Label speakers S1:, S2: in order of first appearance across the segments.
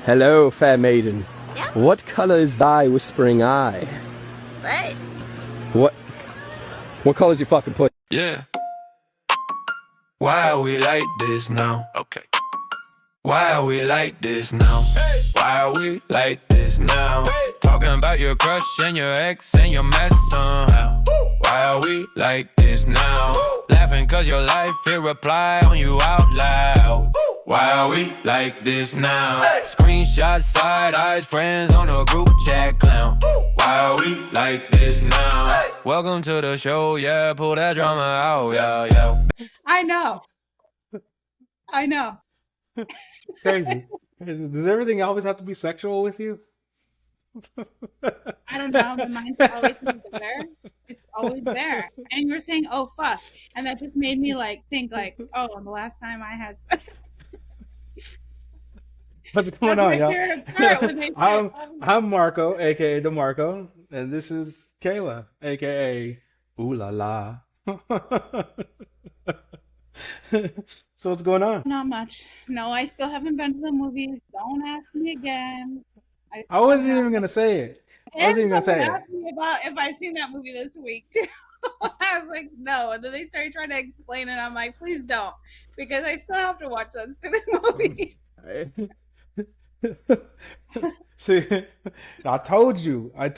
S1: Hello, fair maiden.
S2: Yeah.
S1: What color is thy whispering eye?
S2: Right.
S1: What color's your fucking pussy?
S3: Yeah. Why are we like this now? Okay. Why are we like this now? Hey. Why are we like this now? Hey. Talking about your crush and your ex and your mess somehow. Why are we like this now? Laughing cause your life hit reply on you out loud. Why are we like this now? Screenshots, side eyes, friends on a group chat clown. Why are we like this now? Welcome to the show, yeah, pull that drama out, yeah, yeah.
S2: I know.
S4: Crazy. Does everything always have to be sexual with you?
S2: I don't know, but mine's always there. It's always there. And you were saying, oh, fuck. And that just made me think, oh, the last time I had sex.
S4: What's going on, y'all? I'm Marco, aka DeMarco, and this is Kaila, aka Ooh La La. So what's going on?
S2: Not much. No, I still haven't been to the movies. Don't ask me again.
S4: I wasn't even gonna say it. I wasn't even gonna say it.
S2: Asked me about if I seen that movie this week too. I was like, no. And then they started trying to explain it. I'm like, please don't, because I still have to watch that stupid movie.
S4: I told you, and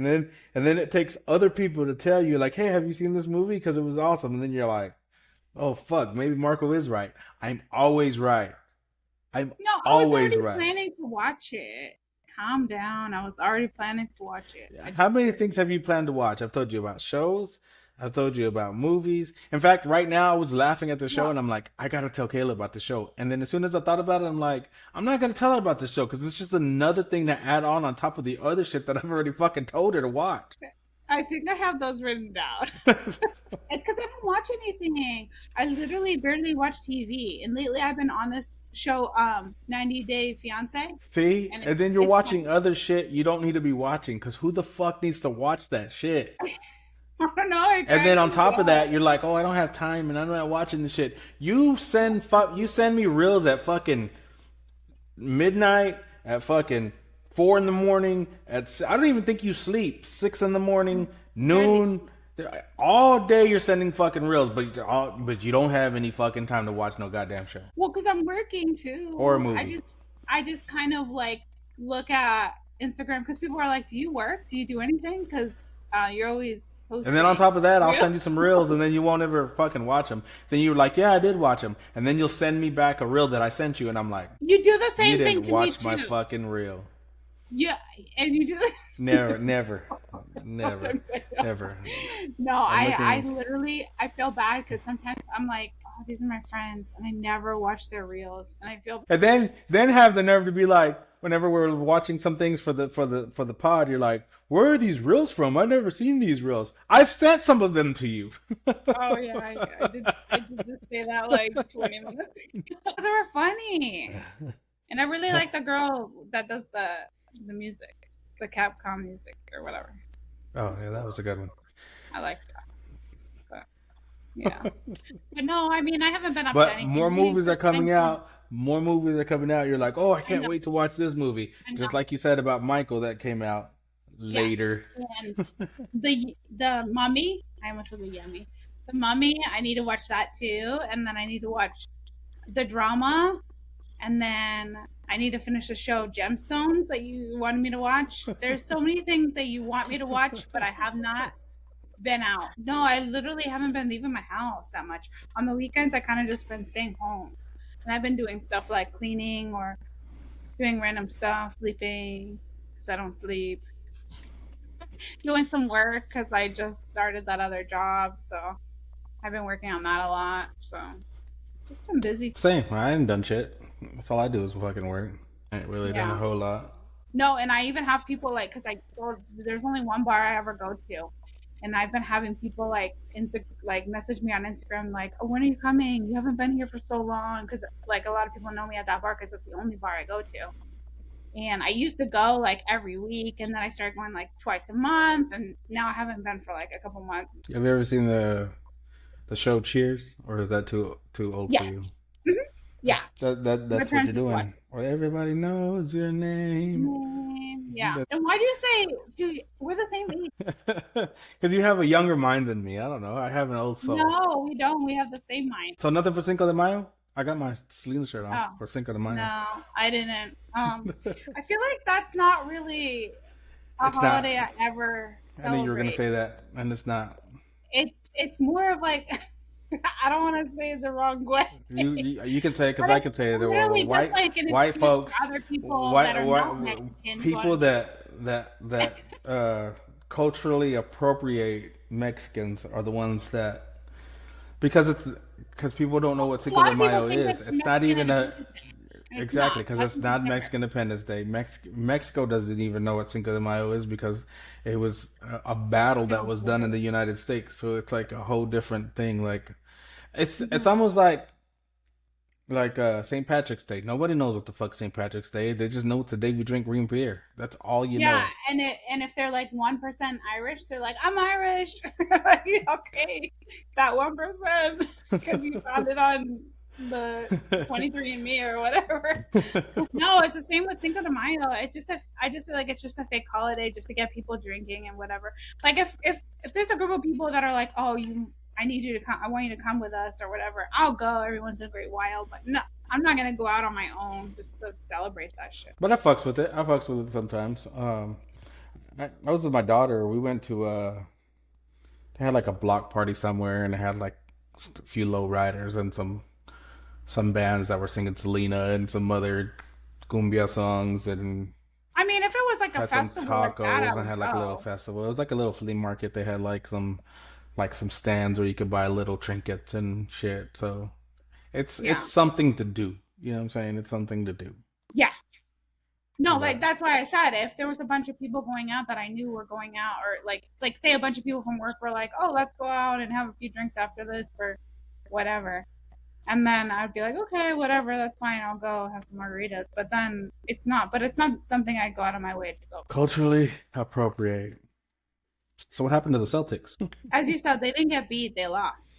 S4: then it takes other people to tell you, like, hey, have you seen this movie? Because it was awesome, and then you're like, oh fuck, maybe Marco is right. I'm always right.
S2: I was already planning to watch it. Calm down. I was already planning to watch it.
S4: Yeah. How many things have you planned to watch? I've told you about shows. I've told you about movies. In fact, right now I was laughing at the show and I'm like, I gotta tell Kaila about the show. And then as soon as I thought about it, I'm like, I'm not gonna tell her about the show because it's just another thing to add on top of the other shit that I've already fucking told her to watch.
S2: I think I have those written down. It's because I don't watch anything. I literally barely watch TV. And lately I've been on this show, 90 Day Fiance.
S4: See? And then you're watching other shit you don't need to be watching because who the fuck needs to watch that shit?
S2: I don't know.
S4: And then on top of that, you're like, oh, I don't have time and I'm not watching the shit. You send me reels at fucking midnight, at fucking 4 a.m, I don't even think you sleep. 6 a.m, noon, all day you're sending fucking reels, but you don't have any fucking time to watch no goddamn show.
S2: Well, because I'm working too.
S4: Or a movie.
S2: I just kind of look at Instagram because people are like, do you work? Do you do anything? Because you're always posting.
S4: And then on top of that, I'll send you some reels and then you won't ever fucking watch them. Then you're like, yeah, I did watch them. And then you'll send me back a reel that I sent you and I'm like,
S2: you do the same thing to me too.
S4: You didn't watch my fucking reel.
S2: Yeah, and you do.
S4: Never.
S2: No, I literally feel bad because sometimes I'm like, oh, these are my friends, and I never watch their reels, and I feel.
S4: And then have the nerve to be like, whenever we're watching some things for the pod, you're like, where are these reels from? I've never seen these reels. I've sent some of them to you.
S2: Oh yeah, I did just say that like 20 minutes ago. They were funny, and I really like the girl that does the music, the Capcom music or whatever.
S4: Oh yeah, that was a good one.
S2: I like that. But, yeah, but no, I mean I haven't been up.
S4: But more movies are coming out. More movies are coming out. You're like, oh, I can't wait to watch this movie. Just like you said about Michael that came out later.
S2: And the Mummy. I almost said the Yummy. The Mummy. I need to watch that too, and then I need to watch the drama, and then I need to finish the show Gemstones that you wanted me to watch. There's so many things that you want me to watch, but I have not been out. No, I literally haven't been leaving my house that much. On the weekends, I kind of just been staying home. And I've been doing stuff like cleaning or doing random stuff, sleeping because I don't sleep. Doing some work because I just started that other job. So I've been working on that a lot. So just been busy.
S4: Same. I ain't done shit. That's all I do is fucking work. I ain't really done a whole lot.
S2: No, and I even have people because there's only one bar I ever go to, and I've been having people message me on Instagram like, oh, when are you coming? You haven't been here for so long, because a lot of people know me at that bar because it's the only bar I go to. And I used to go every week, and then I started going twice a month, and now I haven't been for a couple months.
S4: Have you ever seen the show Cheers, or is that too old for you?
S2: Yeah.
S4: That's what you're doing. Well, everybody knows your name.
S2: Yeah. And why do you say we're the same age?
S4: Because you have a younger mind than me. I don't know. I have an old soul.
S2: No, we don't. We have the same mind.
S4: So nothing for Cinco de Mayo? I got my Selena shirt on
S2: Oh,
S4: for Cinco de Mayo.
S2: no, I didn't. I feel like that's not really a
S4: It's not.
S2: holiday I ever
S4: I knew you were gonna
S2: celebrate.
S4: say that, and it's not.
S2: It's more of like I don't want to say it the wrong way.
S4: You can say it because
S2: But
S4: I
S2: it's
S4: can say it.
S2: literally just
S4: White
S2: like an
S4: white
S2: excuse
S4: folks,
S2: for other people that are not Mexican.
S4: people that culturally appropriate Mexicans are the ones that because people don't know what
S2: A
S4: Cinco
S2: lot
S4: de
S2: of people
S4: Mayo
S2: think
S4: is.
S2: it's
S4: It's not
S2: Mexican
S4: even a
S2: Independence Day, and it's
S4: exactly
S2: not.
S4: because
S2: That's
S4: it's not
S2: different.
S4: Mexican Independence Day. Mexico doesn't even know what Cinco de Mayo is because it was a battle that was done in the United States. So it's like a whole different thing. Like it's almost like St. Patrick's Day. Nobody knows what the fuck St. Patrick's Day is. They just know it's the day we drink green beer. That's all you
S2: Yeah,
S4: know.
S2: and if they're like 1% Irish, they're like, I'm Irish. Like, okay, that 1% because you found it on the 23andMe or whatever. No, it's the same with Cinco de Mayo. It's just I just feel like it's just a fake holiday just to get people drinking and whatever. Like if there's a group of people that are like, oh, I need you to come, I want you to come with us or whatever, I'll go. Everyone's a great wild, but no, I'm not gonna go out on my own just to celebrate that shit.
S4: But I fucks with it. I fucks with it sometimes. I was with my daughter. We went to they had like a block party somewhere, and they had like a few low riders and some bands that were singing Selena and some other cumbia songs, and
S2: I mean, if it was like a
S4: had some
S2: festival like that, I
S4: tacos and
S2: would
S4: had like a little
S2: go.
S4: festival. It was like a little flea market. They had like some stands where you could buy little trinkets and shit. So
S2: Yeah,
S4: it's something to do. You know what I'm saying? It's something to do.
S2: yeah. No, like
S4: But
S2: that's why I said if there was a bunch of people going out that I knew were going out, or like say a bunch of people from work were like, oh, let's go out and have a few drinks after this or whatever. And then I'd be like, okay, whatever, that's fine. I'll go have some margaritas. But it's not something I'd go out of my way to. So,
S4: culturally appropriate. So what happened to the Celtics?
S2: as you said, they didn't get beat, they lost.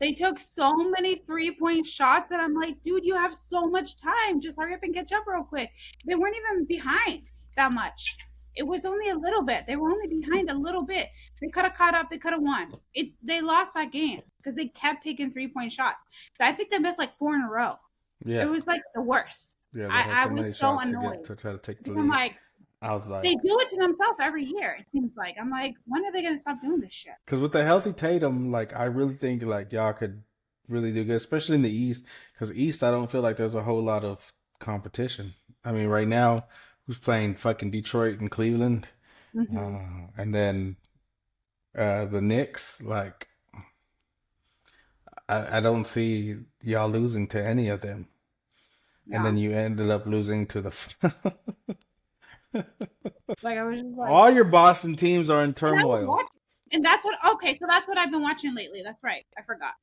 S2: They took so many 3-point shots that I'm like, dude, you have so much time. Just hurry up and catch up real quick. They weren't even behind that much. It was only a little bit. They were only behind a little bit. They could have caught up. They could have won. They lost that game because they kept taking 3-point shots. I think they missed like 4 in a row.
S4: Yeah,
S2: It was like the worst.
S4: yeah. They had
S2: I
S4: so many
S2: was so
S4: shots to
S2: annoyed.
S4: try to take the
S2: Because I'm
S4: lead.
S2: like,
S4: I was like,
S2: they do it to themselves every year. It seems like I'm like, when are they gonna stop doing this shit?
S4: because with the healthy Tatum, like I really think like y'all could really do good, especially in the East. Because East, I don't feel like there's a whole lot of competition. I mean, right now, who's playing fucking Detroit and Cleveland, and then the Knicks. Like, I don't see y'all losing to any of them, and then you ended up losing to the.
S2: Like I was just like,
S4: All your Boston teams are in
S2: and
S4: turmoil.
S2: that's what. Okay, so that's what I've been watching lately. That's right. I forgot.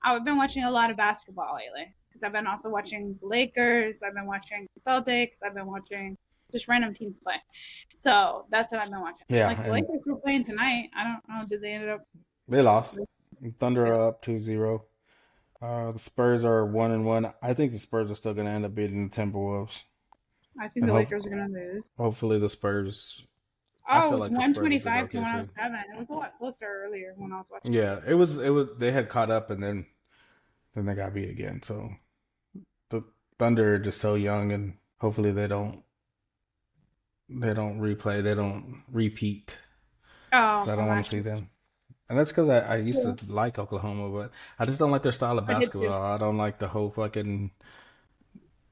S2: I've been watching a lot of basketball lately because I've been also watching the Lakers. I've been watching the Celtics. I've been watching just random teams play. So that's what I've been watching.
S4: Yeah,
S2: Like the
S4: and
S2: Lakers were playing tonight. I don't know. Did they end up?
S4: they lost. Thunder are up 2-0. The Spurs are 1-1. I think the Spurs are still going to end up beating the Timberwolves.
S2: I think
S4: And
S2: the
S4: hope,
S2: Lakers are gonna lose.
S4: hopefully the Spurs. I
S2: Oh, it
S4: feel
S2: was
S4: like the Spurs will beat
S2: 125 to
S4: OKC.
S2: 107. It was a lot closer earlier when I was watching.
S4: Yeah, it was. They had caught up and then they got beat again. So the Thunder are just so young, and hopefully they don't replay. They don't repeat.
S2: Oh,
S4: So I don't want to see them. And that's because I used to like Oklahoma, but I just don't like their style of
S2: I did too.
S4: basketball. I don't like the whole fucking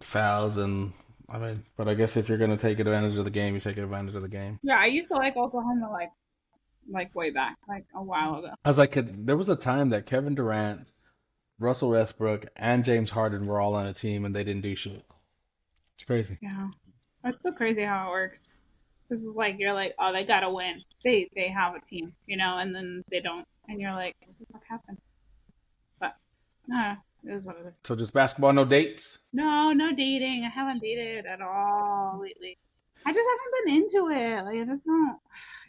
S4: fouls and I mean, but I guess if you're gonna take advantage of the game, you take advantage of the game.
S2: Yeah, I used to like Oklahoma like way back, like a while ago.
S4: I was like, there was a time that Kevin Durant, Russell Westbrook, and James Harden were all on a team and they didn't do shit. It's crazy.
S2: Yeah, that's so crazy how it works. This is like you're like, oh, they gotta win. They have a team, and then they don't, and you're like, what happened? But it is what it is.
S4: So just basketball, no dates.
S2: No dating. I haven't dated at all lately. I just haven't been into it. Like I just don't.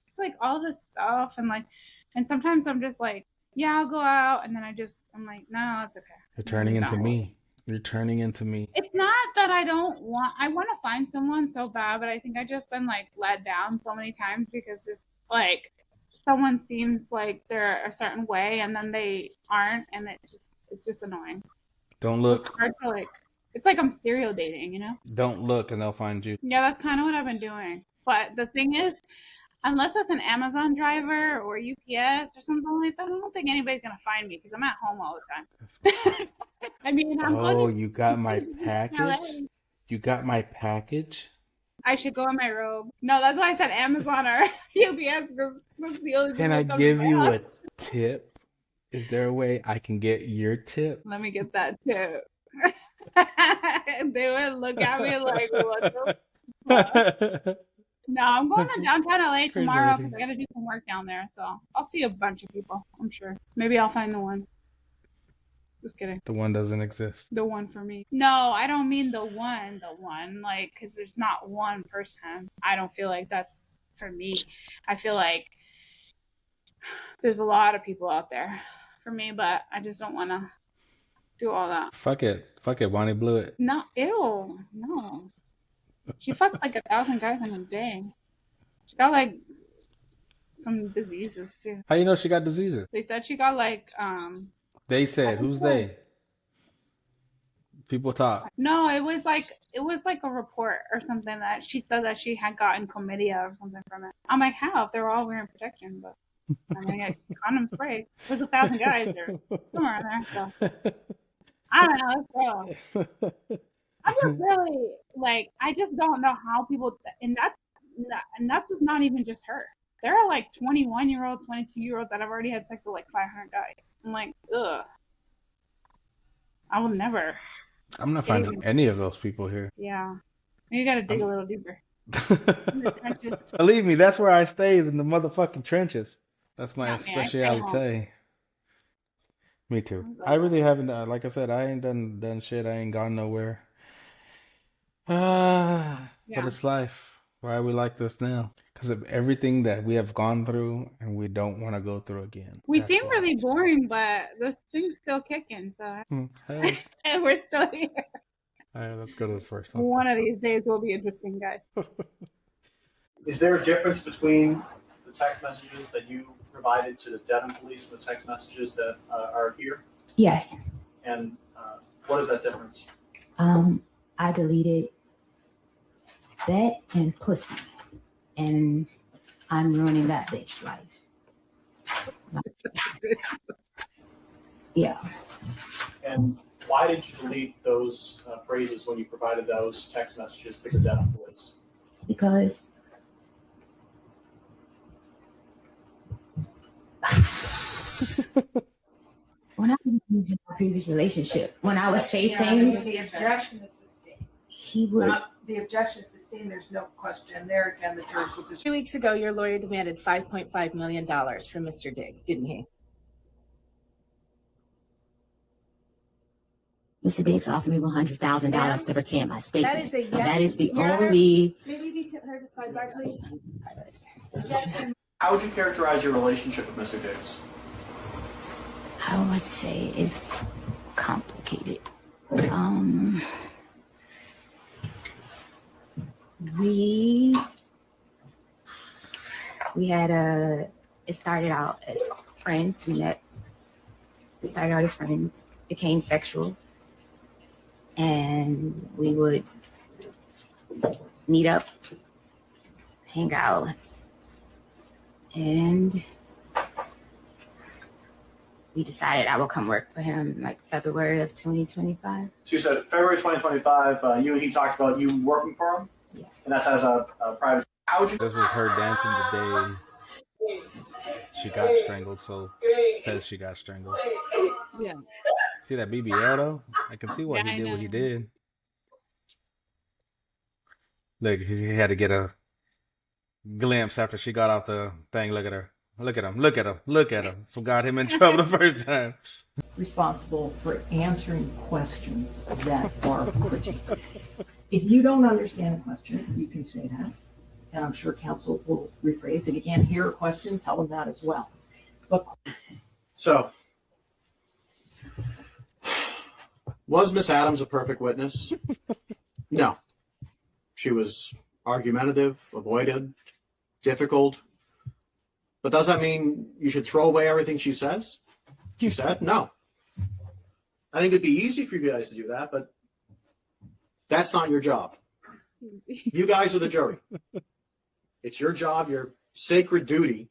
S2: It's like all this stuff and sometimes I'm just like, yeah, I'll go out, and then I'm like, no, it's okay.
S4: You're turning into me. You're turning into me.
S2: It's not that I want to find someone so bad, but I think I've just been like let down so many times because just like someone seems like they're a certain way and then they aren't, and it's just annoying.
S4: Don't look.
S2: It's hard to like. It's like I'm stereo dating, you know?
S4: Don't look and they'll find you.
S2: Yeah, that's kind of what I've been doing. But the thing is, unless it's an Amazon driver or UPS or something like that, I don't think anybody's gonna find me because I'm at home all the time. I mean,
S4: you got my package? You got my package?
S2: I should go in my robe. No, that's why I said Amazon or UPS because that's the only.
S4: Can I give you a tip? Is there a way I can get your tip?
S2: Let me get that tip. They would look at me like, what the fuck? No, I'm going to downtown LA tomorrow because I got to do some work down there. So I'll see a bunch of people, I'm sure. Maybe I'll find the one. Just kidding.
S4: The one doesn't exist.
S2: The one for me. No, I don't mean the one, like, because there's not one person. I don't feel like that's for me. I feel like there's a lot of people out there for me, but I just don't want to do all that.
S4: Fuck it. Bonnie blew it.
S2: No, ew, no. She fucked like 1,000 guys in a day. She got like some diseases too.
S4: How you know she got diseases?
S2: They said she got like
S4: They said, who's they? People talk.
S2: No, it was like a report or something that she said that she had gotten chlamydia or something from it. I'm like, how? If they're all wearing protection, but I mean, I condom spray. There's 1,000 guys there, somewhere in there. So I don't know. Let's go. I'm just really like, I just don't know how people, and that's just not even just her. There are like 21-year-olds, 22-year-olds that have already had sex with like 500 guys. I'm like, ugh. I will never.
S4: I'm not finding any of those people here.
S2: Yeah. You got to dig a little deeper.
S4: Believe me, that's where I stay, is in the motherfucking trenches. That's my specialty. Me too. I really haven't, like I said, I ain't done shit. I ain't gone nowhere. But it's life. Why are we like this now? Because of everything that we have gone through and we don't want to go through again.
S2: We seem really boring, but this thing's still kicking, so
S4: hey.
S2: and we're still here.
S4: All right, let's go to this first one.
S2: One of these days will be interesting, guys.
S5: Is there a difference between the text messages that you provided to the Devon police and the text messages that are here?
S6: Yes.
S5: And what is that difference?
S6: I deleted that and pussy, and I'm ruining that bitch life. Yeah.
S5: And why did you delete those phrases when you provided those text messages to the Devon police?
S6: Because when I was in my previous relationship, when I would say things,
S7: the objection is sustained.
S6: he would.
S7: The objection is sustained. There's no question there. Again, the jurors will just.
S8: 2 weeks ago, your lawyer demanded $5.5 million from Mr. Diggs, didn't he?
S6: Mr. Diggs offered me $100,000 to recant my statement.
S8: That is a yes.
S6: That is the
S8: Your
S6: only.
S8: Maybe you need to hear the side back, please.
S5: How would you characterize your relationship with Mr. Diggs?
S6: I would say it's complicated. We had it started out as friends. It started out as friends, became sexual, and we would meet up, hang out, and we decided I would come work for him like February of 2025.
S5: So you said February 2025, you and he talked about you working for him?
S6: Yes.
S5: And that's as a private. How would you?
S4: This was her dancing the day she got strangled, so says she got strangled.
S8: Yeah.
S4: See that BBL though? I can see why
S2: Yeah,
S4: he did
S2: I
S4: what he
S2: know.
S4: did. Look, he had to get a glimpse after she got off the thing. Look at her. Look at him. Look at him. Look at him. So got him in trouble the first time.
S9: Responsible for answering questions that are critical. If you don't understand a question, you can say that. And I'm sure counsel will rephrase. If you can't hear a question, tell them that as well. But
S5: So Was Miss Adams a perfect witness? No. She was argumentative, avoided, difficult. But does that mean you should throw away everything she says? She said, no. I think it'd be easy for you guys to do that, but that's not your job. You guys are the jury. It's your job, your sacred duty,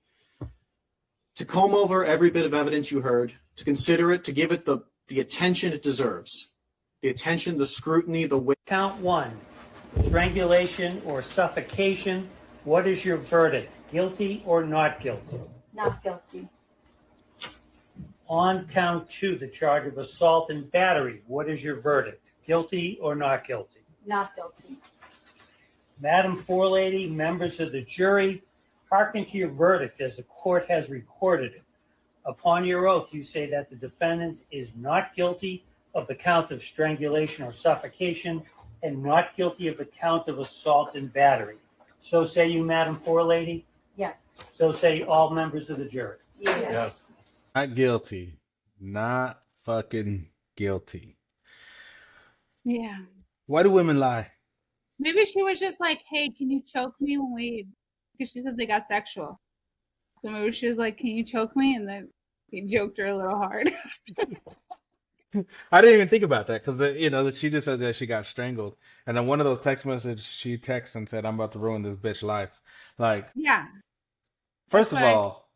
S5: to comb over every bit of evidence you heard, to consider it, to give it the attention it deserves. The attention, the scrutiny, the weight.
S10: Count 1, strangulation or suffocation. What is your verdict? Guilty or not guilty?
S6: Not guilty.
S10: On count 2, the charge of assault and battery. What is your verdict? Guilty or not guilty?
S6: Not guilty.
S10: Madam Forelady, members of the jury, hearken to your verdict as the court has recorded it. Upon your oath, you say that the defendant is not guilty of the count of strangulation or suffocation and not guilty of the count of assault and battery. So say you, Madam Forelady?
S6: Yes.
S10: So say all members of the jury.
S6: Yes.
S4: Not guilty. Not fucking guilty.
S2: Yeah.
S4: Why do women lie?
S2: Maybe she was just like, hey, can you choke me because she said they got sexual. So maybe she was like, can you choke me? And then he joked her a little hard.
S4: I didn't even think about that because that she just said that she got strangled, and then one of those text messages she texted and said, "I'm about to ruin this bitch life." Like,
S2: Yeah.
S4: first of
S2: That's
S4: all,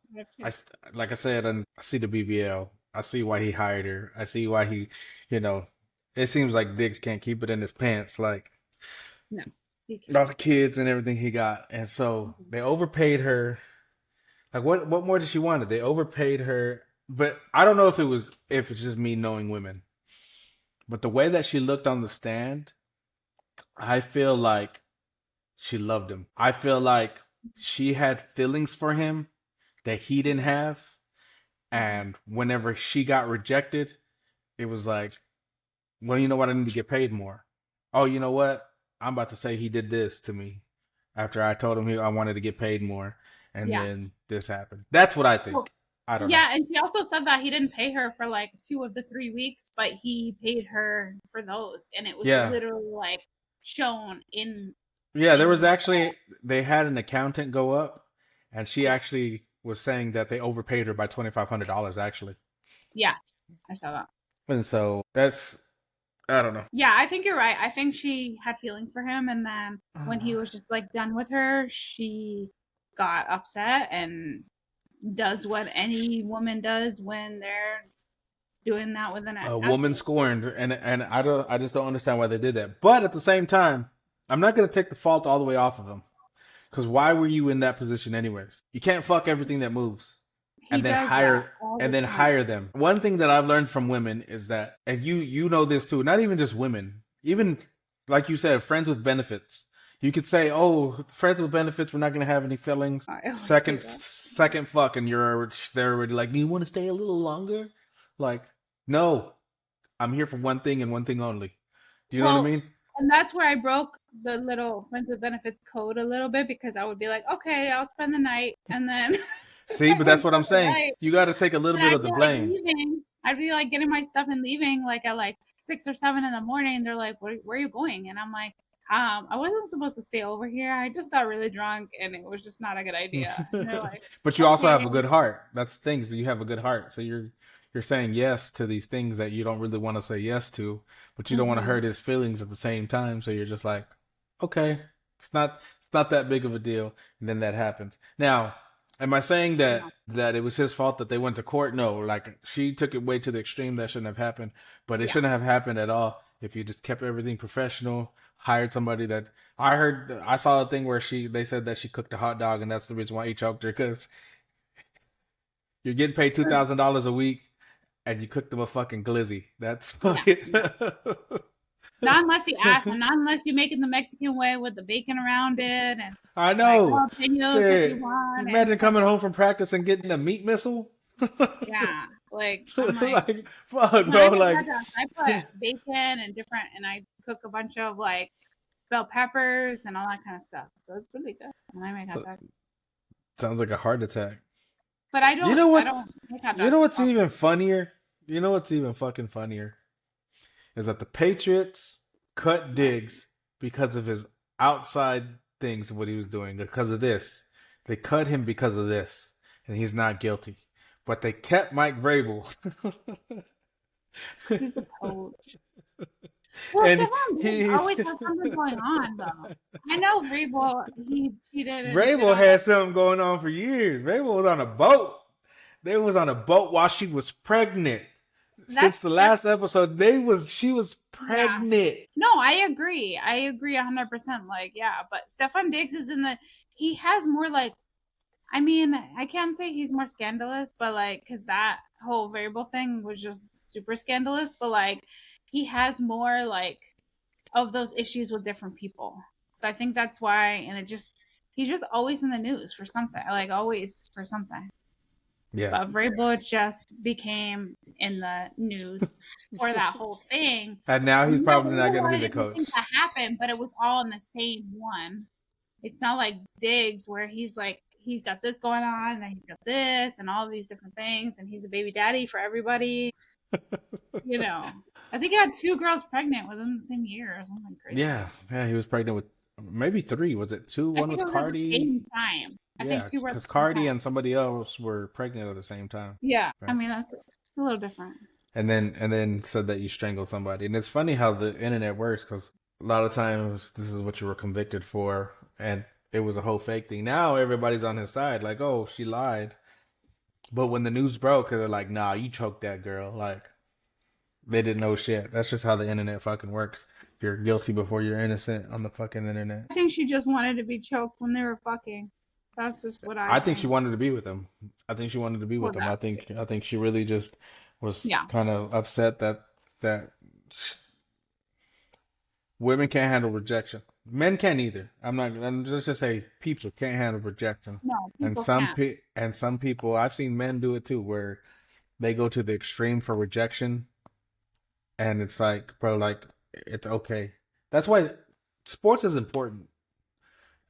S4: like I said, and I see the BBL. I see why he hired her. I see why he, it seems like Diggs can't keep it in his pants. Like,
S2: No.
S4: all the kids and everything he got, and so they overpaid her. Like, what more did she want? They overpaid her. But I don't know if it's just me knowing women. But the way that she looked on the stand, I feel like she loved him. I feel like she had feelings for him that he didn't have. And whenever she got rejected, it was like, well, you know what? I need to get paid more. Oh, you know what? I'm about to say he did this to me after I told him I wanted to get paid more. And then this happened. That's what I think. I don't know.
S2: Yeah, and she also said that he didn't pay her for like 2 of the 3 weeks, but he paid her for those, and it was literally like shown in.
S4: Yeah, there was actually they had an accountant go up, and she actually was saying that they overpaid her by $2,500 actually.
S2: Yeah, I saw that.
S4: And so that's I don't know.
S2: Yeah, I think you're right. I think she had feelings for him, and then when he was just like done with her, she got upset and does what any woman does when they're doing that with
S4: a woman scorned, and I just don't understand why they did that. But at the same time, I'm not gonna take the fault all the way off of them, because why were you in that position anyways? You can't fuck everything that moves, and then hire them. One thing that I've learned from women is that, and you know this too, not even just women, even like you said, friends with benefits. You could say, "Oh, friends with benefits, we're not going to have any feelings." Second fuck, and they're already like, "Do you want to stay a little longer?" Like, no, I'm here for one thing and one thing only. Do you know what I mean?
S2: And that's where I broke the little friends with benefits code a little bit, because I would be like, "Okay, I'll spend the night," and then
S4: see, but that's what I'm saying. You got to take a little bit of the blame.
S2: I'd be like getting my stuff and leaving like at like 6 or 7 in the morning. They're like, where are you going? And I'm like, I wasn't supposed to stay over here. I just got really drunk, and it was just not a good idea. Like,
S4: but you also have a good heart. That's the thing. You have a good heart. So you're saying yes to these things that you don't really want to say yes to, but you don't want to hurt his feelings at the same time. So you're just like, okay, it's not that big of a deal. And then that happens. Now, am I saying that it was his fault that they went to court? No, like she took it way to the extreme. That shouldn't have happened, but it shouldn't have happened at all if you just kept everything professional. Hired somebody that I saw a thing where they said that she cooked a hot dog, and that's the reason why he choked her, because you're getting paid $2,000 a week and you cooked them a fucking glizzy. That's fucking
S2: not unless you ask, and not unless you're making the Mexican way with the bacon around it. And
S4: I know.
S2: Like,
S4: shit. Imagine coming home from practice and getting a meat missile.
S2: Yeah, like, I'm like
S4: fuck, bro. Like,
S2: I put bacon and I cook a bunch of like bell peppers and all that kind of stuff. So it's really good when I make hot dogs.
S4: Sounds like a heart attack.
S2: But I don't. I don't make hot dogs.
S4: You know what's even funnier? You know what's even fucking funnier? is that the Patriots cut Diggs because of his outside things of what he was doing. Because of this, they cut him because of this, and he's not guilty. But they kept Mike Vrabel.
S2: He's the coach. Well,
S4: And
S2: Stephon Diggs
S4: he-
S2: always has something going on, though. I know Vrabel, he cheated. And
S4: Vrabel had something going on for years. Vrabel was on a boat. They was on a boat while she was pregnant. Since the last episode, she was pregnant.
S2: No, I agree. I agree 100%. Like, yeah, but Stephon Diggs is he has more like, I mean, I can't say he's more scandalous, but like, because that whole variable thing was just super scandalous, but like, he has more like of those issues with different people. So I think that's why, and he's just always in the news for something, like always for something.
S4: Yeah.
S2: But Vrabel just became in the news for that whole thing.
S4: And now he's probably not going to be the
S2: Things
S4: coach.
S2: that happened, but it was all in the same one. It's not like Diggs where he's like, he's got this going on and he's got this and all these different things and he's a baby daddy for everybody. You know, I think he had 2 girls pregnant within the same year or something crazy.
S4: Yeah, he was pregnant with maybe 3. Was it 2?
S2: I
S4: One
S2: think
S4: with
S2: it was at the
S4: Cardi.
S2: same time. I
S4: Yeah,
S2: think 2 were at
S4: because
S2: the same
S4: Cardi
S2: time.
S4: and somebody else were pregnant at the same time.
S2: Yeah, I mean it's a little different.
S4: And then said that you strangled somebody. And it's funny how the internet works, because a lot of times this is what you were convicted for, and it was a whole fake thing. Now everybody's on his side, like, oh, she lied. But when the news broke, they're like, nah, you choked that girl. Like, they didn't know shit. That's just how the internet fucking works. You're guilty before you're innocent on the fucking internet.
S2: I think she just wanted to be choked when they were fucking. That's just what
S4: I think she wanted to be with him. I think she wanted to be with him. I think she really just was kind of upset that women can't handle rejection. Men can't either. I'm just to say people can't handle rejection.
S2: No,
S4: and some people, I've seen men do it too, where they go to the extreme for rejection, and it's like, bro, like, it's okay. That's why sports is important.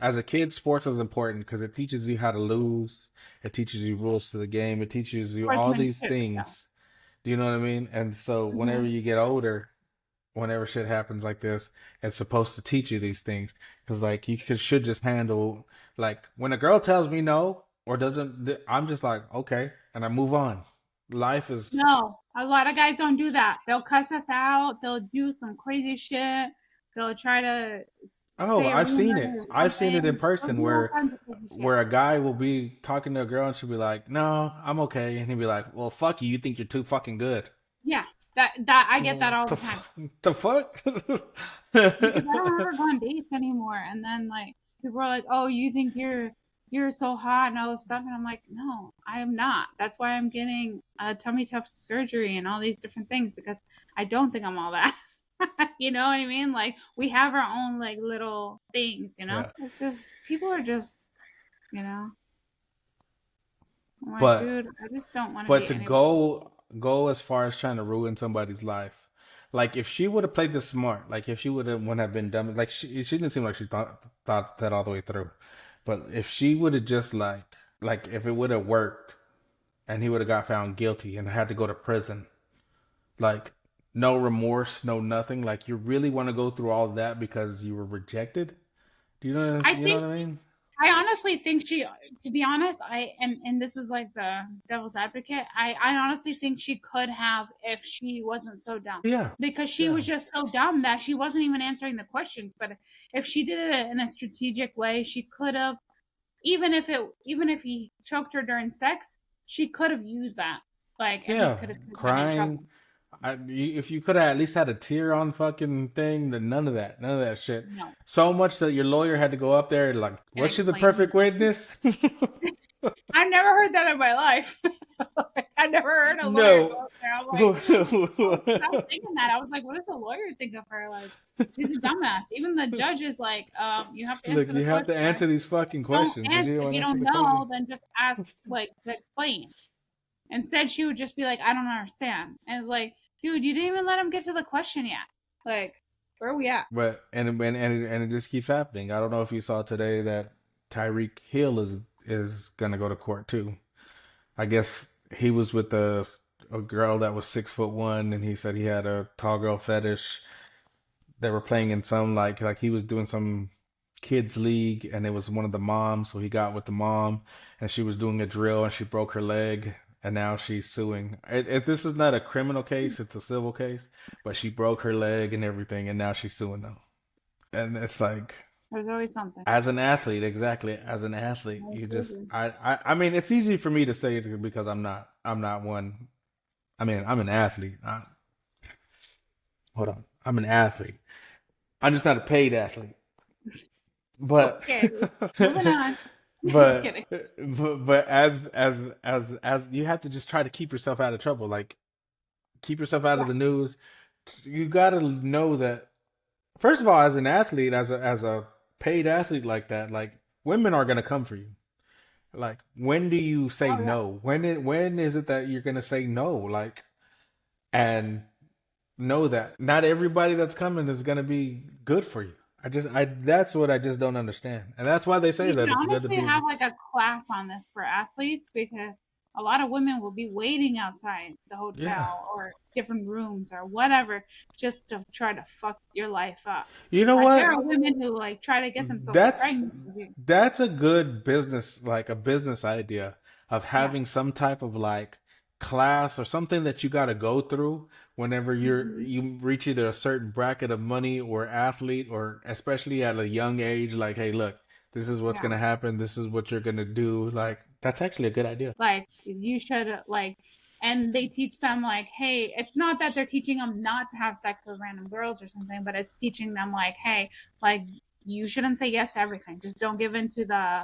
S4: As a kid, sports is important because it teaches you how to lose. It teaches you rules to the game. It teaches you all these things. Yeah. Do you know what I mean? And so whenever you get older, whenever shit happens like this, it's supposed to teach you these things. Because like you should just handle, like, when a girl tells me no or doesn't, I'm just like, okay, and I move on. Life is...
S2: No, a lot of guys don't do that. They'll cuss us out. They'll do some crazy shit. They'll try to...
S4: Oh, I've seen it. I've seen it in person where a guy will be talking to a girl and she'll be like, "No, I'm okay," and he'll be like, "Well, fuck you. You think you're too fucking good."
S2: Yeah, that I get that all the time.
S4: The fuck?
S2: Because I don't ever go on dates anymore, and then like people are like, "Oh, you think you're so hot and all this stuff," and I'm like, "No, I am not. That's why I'm getting a tummy tuck surgery and all these different things because I don't think I'm all that." You know what I mean? Like we have our own like little things, you know? Yeah. It's just people are just, you know. I'm like,
S4: but
S2: dude, I just don't want to.
S4: But to go as far as trying to ruin somebody's life, like if she would have played this smart, like if she wouldn't have been dumb, like she didn't seem like she thought that all the way through. But if she would have just like if it would have worked, and he would have got found guilty and had to go to prison, like. No remorse, no nothing. Like you really want to go through all of that because you were rejected? Do you know? Know what I mean?
S2: I honestly think to be honest, and this is like the devil's advocate. I honestly think she could have if she wasn't so dumb.
S4: Yeah.
S2: Because she was just so dumb that she wasn't even answering the questions. But if she did it in a strategic way, she could have. Even if he choked her during sex, she could have used that. Like
S4: crying. If you could have at least had a tear on fucking thing, then none of that shit.
S2: No.
S4: So much that your lawyer had to go up there and like, was she the perfect witness?
S2: I've never heard that in my life. I never heard a lawyer go up there. I'm like, I was thinking that. I was like, what does a lawyer think of her? Like, she's a dumbass. Even the judge is like, you have to answer
S4: you have to answer these fucking questions.
S2: If you don't know, then just ask like to explain. Instead, she would just be like, I don't understand. And like, dude, you didn't even let him get to the question yet. Like, where are we at?
S4: But and it just keeps happening. I don't know if you saw today that Tyreek Hill is gonna go to court too. I guess he was with the a girl that was 6'1", and he said he had a tall girl fetish. They were playing in some like he was doing some kids league, and it was one of the moms, so he got with the mom, and she was doing a drill, and she broke her leg, and now she's suing. This is not a criminal case; it's a civil case, but she broke her leg and everything, and now she's suing them. And it's like,
S2: There's always something.
S4: as an athlete, exactly. As an athlete, you just, I mean, it's easy for me to say it because I'm not one. I mean, I'm an athlete. Hold on, I'm an athlete. I'm just not a paid athlete. But
S2: Okay, moving on.
S4: but
S2: Kidding.
S4: but as you have to just try to keep yourself out of trouble, like keep yourself out of the news. You got to know that, first of all, as an athlete, as a paid athlete like that, like women are gonna come for you. Like, when do you say no? When is it that you're gonna say no? Like, and know that not everybody that's coming is gonna be good for you. That's what I just don't understand, and that's why they say
S2: We
S4: that
S2: should
S4: it's good to
S2: honestly
S4: be.
S2: have like a class on this for athletes, because a lot of women will be waiting outside the hotel or different rooms or whatever just to try to fuck your life up.
S4: You know
S2: Like,
S4: what?
S2: there are women who like try to get themselves
S4: That's
S2: pregnant.
S4: that's a good business, like a business idea of having some type of like class or something that you got to go through whenever you reach either a certain bracket of money or athlete, or especially at a young age. Like, hey, look, this is what's gonna happen. This is what you're gonna do. Like, that's actually a good idea.
S2: Like, you should like, and they teach them like, hey, it's not that they're teaching them not to have sex with random girls or something, but it's teaching them like, hey, like, you shouldn't say yes to everything. Just don't give in to the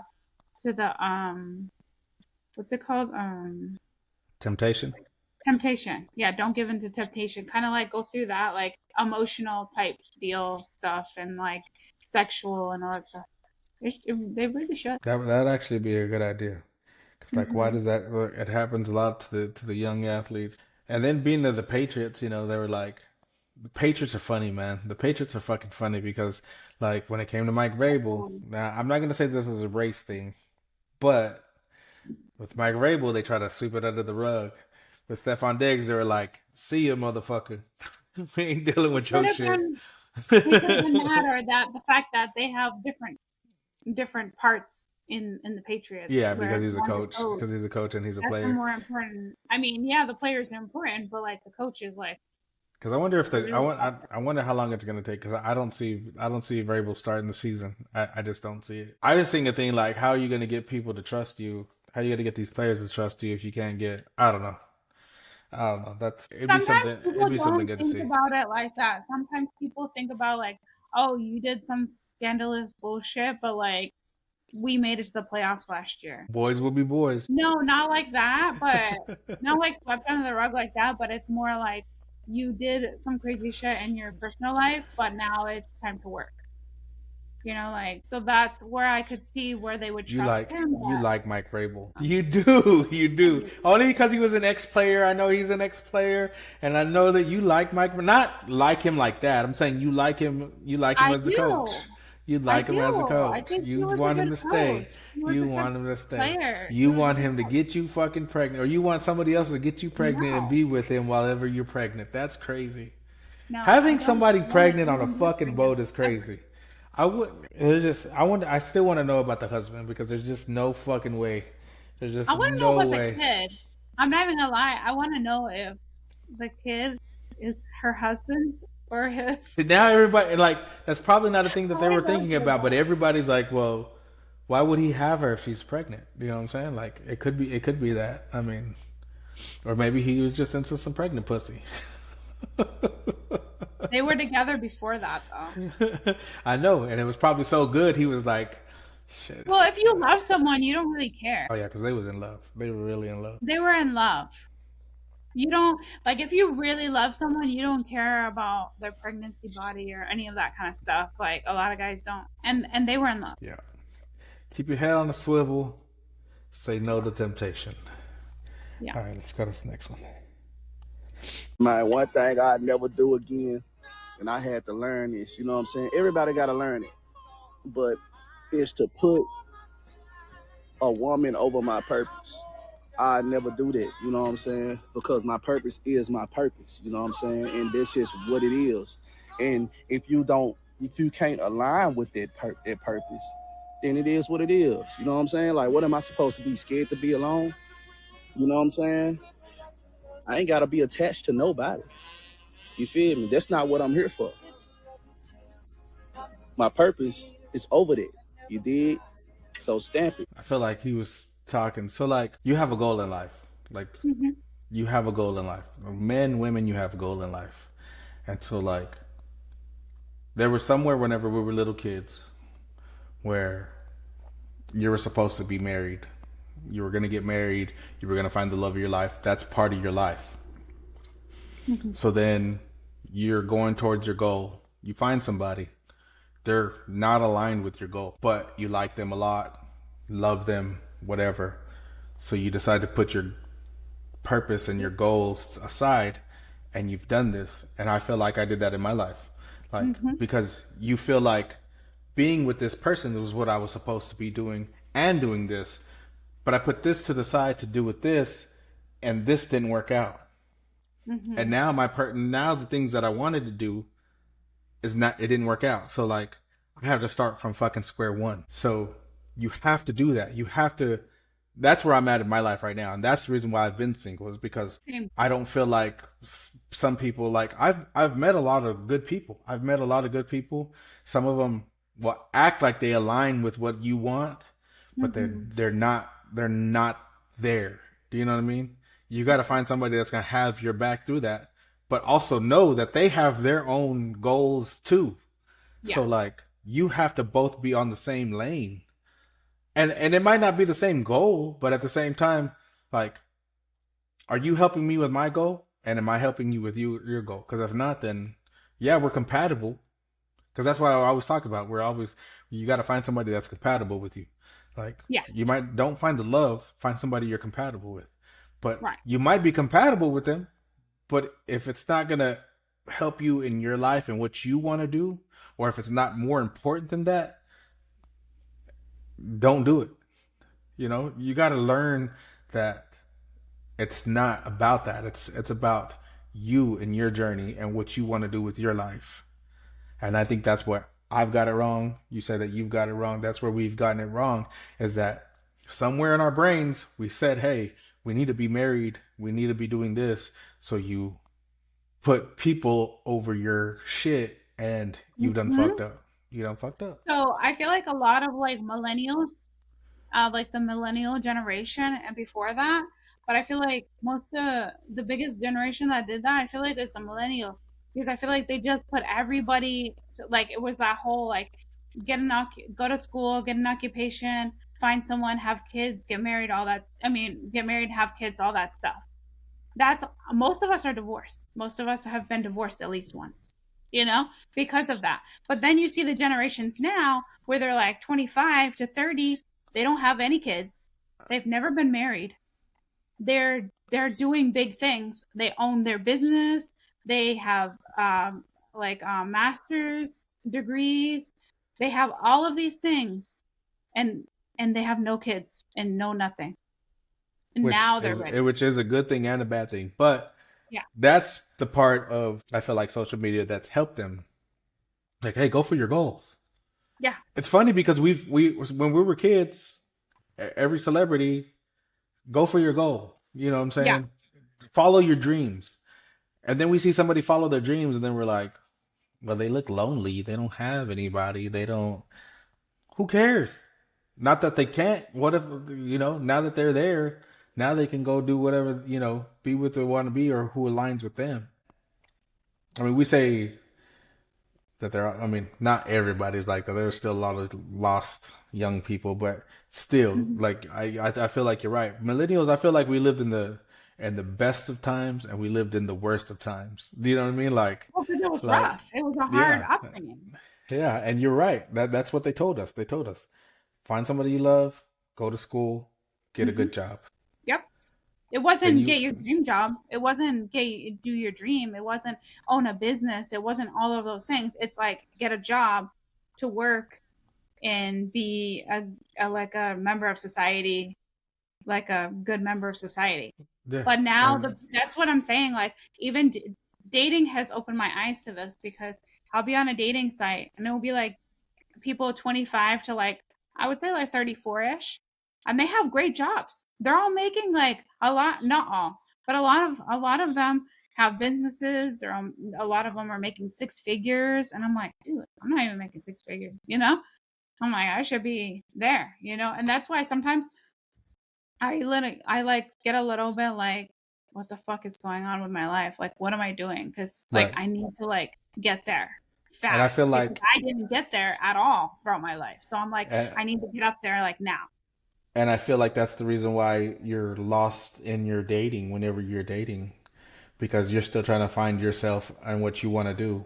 S2: what's it called?
S4: Temptation.
S2: Temptation. Yeah, don't give in to temptation. Kind of like go through that like emotional type deal stuff and like sexual and all that stuff. They really should.
S4: That'd actually be a good idea. Cause like, why does that? It happens a lot to the young athletes. And then being to the Patriots, they were like, the Patriots are funny, man. The Patriots are fucking funny because, like, when it came to Mike Vrabel, now I'm not gonna say this is a race thing, but with Mike Vrabel, they try to sweep it under the rug. With Stephon Diggs, they were like, "See ya, motherfucker. We ain't dealing with your shit."
S2: It could have been that, or that the fact that they have different parts in the Patriots.
S4: Yeah, because he's a coach. Because he's a coach and he's a player.
S2: That's more important. I mean, yeah, the players are important, but like the coach is like.
S4: Because I wonder if I wonder how long it's gonna take. Because I don't see Vrabel starting the season. I just don't see it. I just think a thing like, how are you gonna get people to trust you? How are you gonna get these players to trust you if you can't get? I don't know. It'd be something good to see.
S2: Think about it like that. Sometimes people think about like, oh, you did some scandalous bullshit, but like, we made it to the playoffs last year.
S4: Boys will be boys.
S2: No, not like that, but not like swept under the rug like that. But it's more like, you did some crazy shit in your personal life, but now it's time to work. Like, so that's where I could see where they would trust him.
S4: You like Mike Vrabel. You do. Only because he was an ex-player. I know he's an ex-player, and I know that you like Mike. Not like him like that. I'm saying you like him. You like him as the coach. You like him as a coach. You want him to stay. You want him to stay. You want him to get you fucking pregnant, or you want somebody else to get you pregnant and be with him while ever you're pregnant. That's crazy. Having somebody pregnant on a fucking boat is crazy. I still want to know about the husband, because there's just no fucking way. There's just no way. I want to know about the kid.
S2: I'm not even gonna lie. I want to know if the kid is her husband's or his.
S4: Now everybody, like, that's probably not a thing that they were thinking about, but everybody's like, well, why would he have her if she's pregnant? You know what I'm saying? Like, it could be that. I mean, or maybe he was just into some pregnant pussy.
S2: They were together before that, though.
S4: I know, and it was probably so good. He was like, shit.
S2: Well, if you love someone, you don't really care.
S4: Oh yeah, because they was in love. They were really in love.
S2: They were in love. You don't, like, if you really love someone, you don't care about their pregnancy body or any of that kind of stuff. Like, a lot of guys don't. And they were in love.
S4: Yeah. Keep your head on a swivel. Say no to temptation. Yeah. All right, let's go to this next one.
S11: Man, one thing I'd never do again, and I had to learn this, you know what I'm saying? Everybody got to learn it. But it's to put a woman over my purpose. I never do that, you know what I'm saying? Because my purpose is my purpose, you know what I'm saying? And that's just what it is. And if you can't align with that purpose, then it is what it is. You know what I'm saying? Like, what am I supposed to be, scared to be alone? You know what I'm saying? I ain't gotta be attached to nobody. You feel me? That's not what I'm here for. My purpose is over there. You dig? So stamp it.
S4: I feel like he was talking. So like, you have a goal in life. Like, you have a goal in life. Men, women, you have a goal in life. And so like, there was somewhere whenever we were little kids where you were supposed to be married. You were going to get married. You were going to find the love of your life. That's part of your life. So then you're going towards your goal. You find somebody. They're not aligned with your goal, but you like them a lot, love them, whatever. So you decide to put your purpose and your goals aside, and you've done this. And I feel like I did that in my life. Like, because you feel like being with this person was what I was supposed to be doing and doing this. But I put this to the side to do with this, and this didn't work out. And now now the things that I wanted to do it didn't work out. So like, I have to start from fucking square one. So you have to do that. You have to, that's where I'm at in my life right now. And that's the reason why I've been single, is because I don't feel like some people, like I've met a lot of good people. Some of them will act like they align with what you want, but they're not there. Do you know what I mean? You got to find somebody that's going to have your back through that, but also know that they have their own goals too. Yeah. So like, you have to both be on the same lane, and it might not be the same goal, but at the same time, like, are you helping me with my goal? And am I helping you with your goal? Because if not, then yeah, we're compatible. Because that's why I always talk about, you got to find somebody that's compatible with you. Like, you don't find the love, find somebody you're compatible with. But you might be compatible with them, but if it's not going to help you in your life and what you want to do, or if it's not more important than that, don't do it. You know, you got to learn that it's not about that. It's about you and your journey and what you want to do with your life. And I think that's what I've got it wrong. You said that you've got it wrong. That's where we've gotten it wrong, is that somewhere in our brains, we said, hey, we need to be married. We need to be doing this. So you put people over your shit, and you done fucked up. You done fucked up.
S2: So I feel like a lot of like millennials, like the millennial generation and before that, but I feel like most of the biggest generation that did that, I feel like it's the millennials, because I feel like they just put everybody to, like, it was that whole like, go to school, get an occupation, find someone, have kids, get married, get married, have kids, all that stuff. Most of us are divorced. Most of us have been divorced at least once, because of that. But then you see the generations now where they're like 25 to 30, they don't have any kids. They've never been married. They're doing big things. They own their business. They have master's degrees. They have all of these things, and they have no kids and no nothing. And now they're ready.
S4: Which is a good thing and a bad thing. But that's the part of, I feel like, social media that's helped them. Like, hey, go for your goals. Yeah. It's funny because when we were kids, every celebrity, go for your goal. You know what I'm saying? Yeah. Follow your dreams. And then we see somebody follow their dreams, and then we're like, well, they look lonely. They don't have anybody. Who cares? Not that they can't. What if, now that they're there, now they can go do whatever, be what they want to be or who aligns with them. I mean, we say that not everybody's like that. There's still a lot of lost young people, but still, like, I feel like you're right. Millennials, I feel like we lived in the best of times and we lived in the worst of times. Do you know what I mean? Like,
S2: because it was rough. It was a hard upbringing.
S4: Yeah, and you're right. That's what they told us. They told us, find somebody you love, go to school, get a good job.
S2: Yep. It wasn't get your dream job. It wasn't do your dream. It wasn't own a business. It wasn't all of those things. It's like, get a job to work and be a member of society like a good member of society.
S4: Yeah.
S2: But now that's what I'm saying. Like even dating has opened my eyes to this, because I'll be on a dating site and it'll be like people 25 to like, I would say like 34-ish, and they have great jobs. They're all making like a lot, not all, but a lot of them have businesses. A lot of them are making six figures, and I'm like, dude, I'm not even making six figures, you know? I'm like, I should be there, you know? And that's why sometimes I like get a little bit like, what the fuck is going on with my life? Like, what am I doing? Because like
S4: Right.
S2: I need to like get there fast.
S4: And I feel
S2: because
S4: like,
S2: I didn't get there at all throughout my life. So I'm like,
S4: and,
S2: I need to get up there like now.
S4: and I feel like that's the reason why you're lost in your dating whenever you're dating, because you're still trying to find yourself and what you want to do,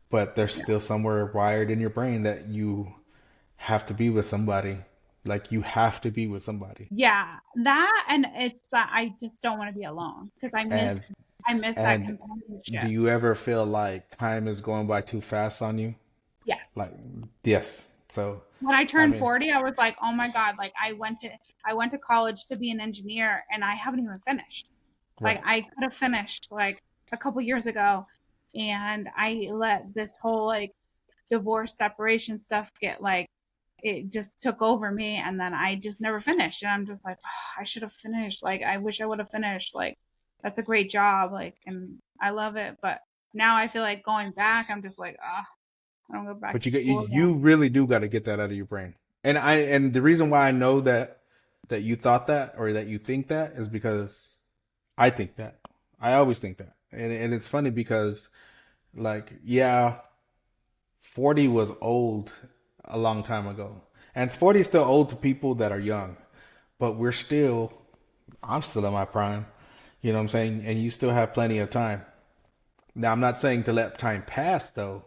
S4: but there's still somewhere wired in your brain that you have to be with somebody. Like you have to be with somebody.
S2: Yeah, that, and it's that I just don't want to be alone because I
S4: And
S2: miss that companionship.
S4: do you ever feel like time is going by too fast on you?
S2: Yes.
S4: Like, yes. So
S2: when I turned 40, I was like, oh my God, like I went to college to be an engineer and I haven't even finished.
S4: right.
S2: Like I could have finished like a couple years ago, and I let this whole like divorce separation stuff get like, it just took over me, and then I just never finished. And I'm just like, oh, I should have finished. Like I wish I would have finished. Like that's a great job. Like, and I love it. But now I feel like going back, I'm just like, I don't go back.
S4: But
S2: to school
S4: you really do got to get that out of your brain. And the reason why I know that you thought that or that you think that is because I think that. I always think that. And it's funny because like, yeah, 40 was old a long time ago. And 40 is still old to people that are young. But I'm still in my prime. You know what I'm saying? And you still have plenty of time. Now, I'm not saying to let time pass though,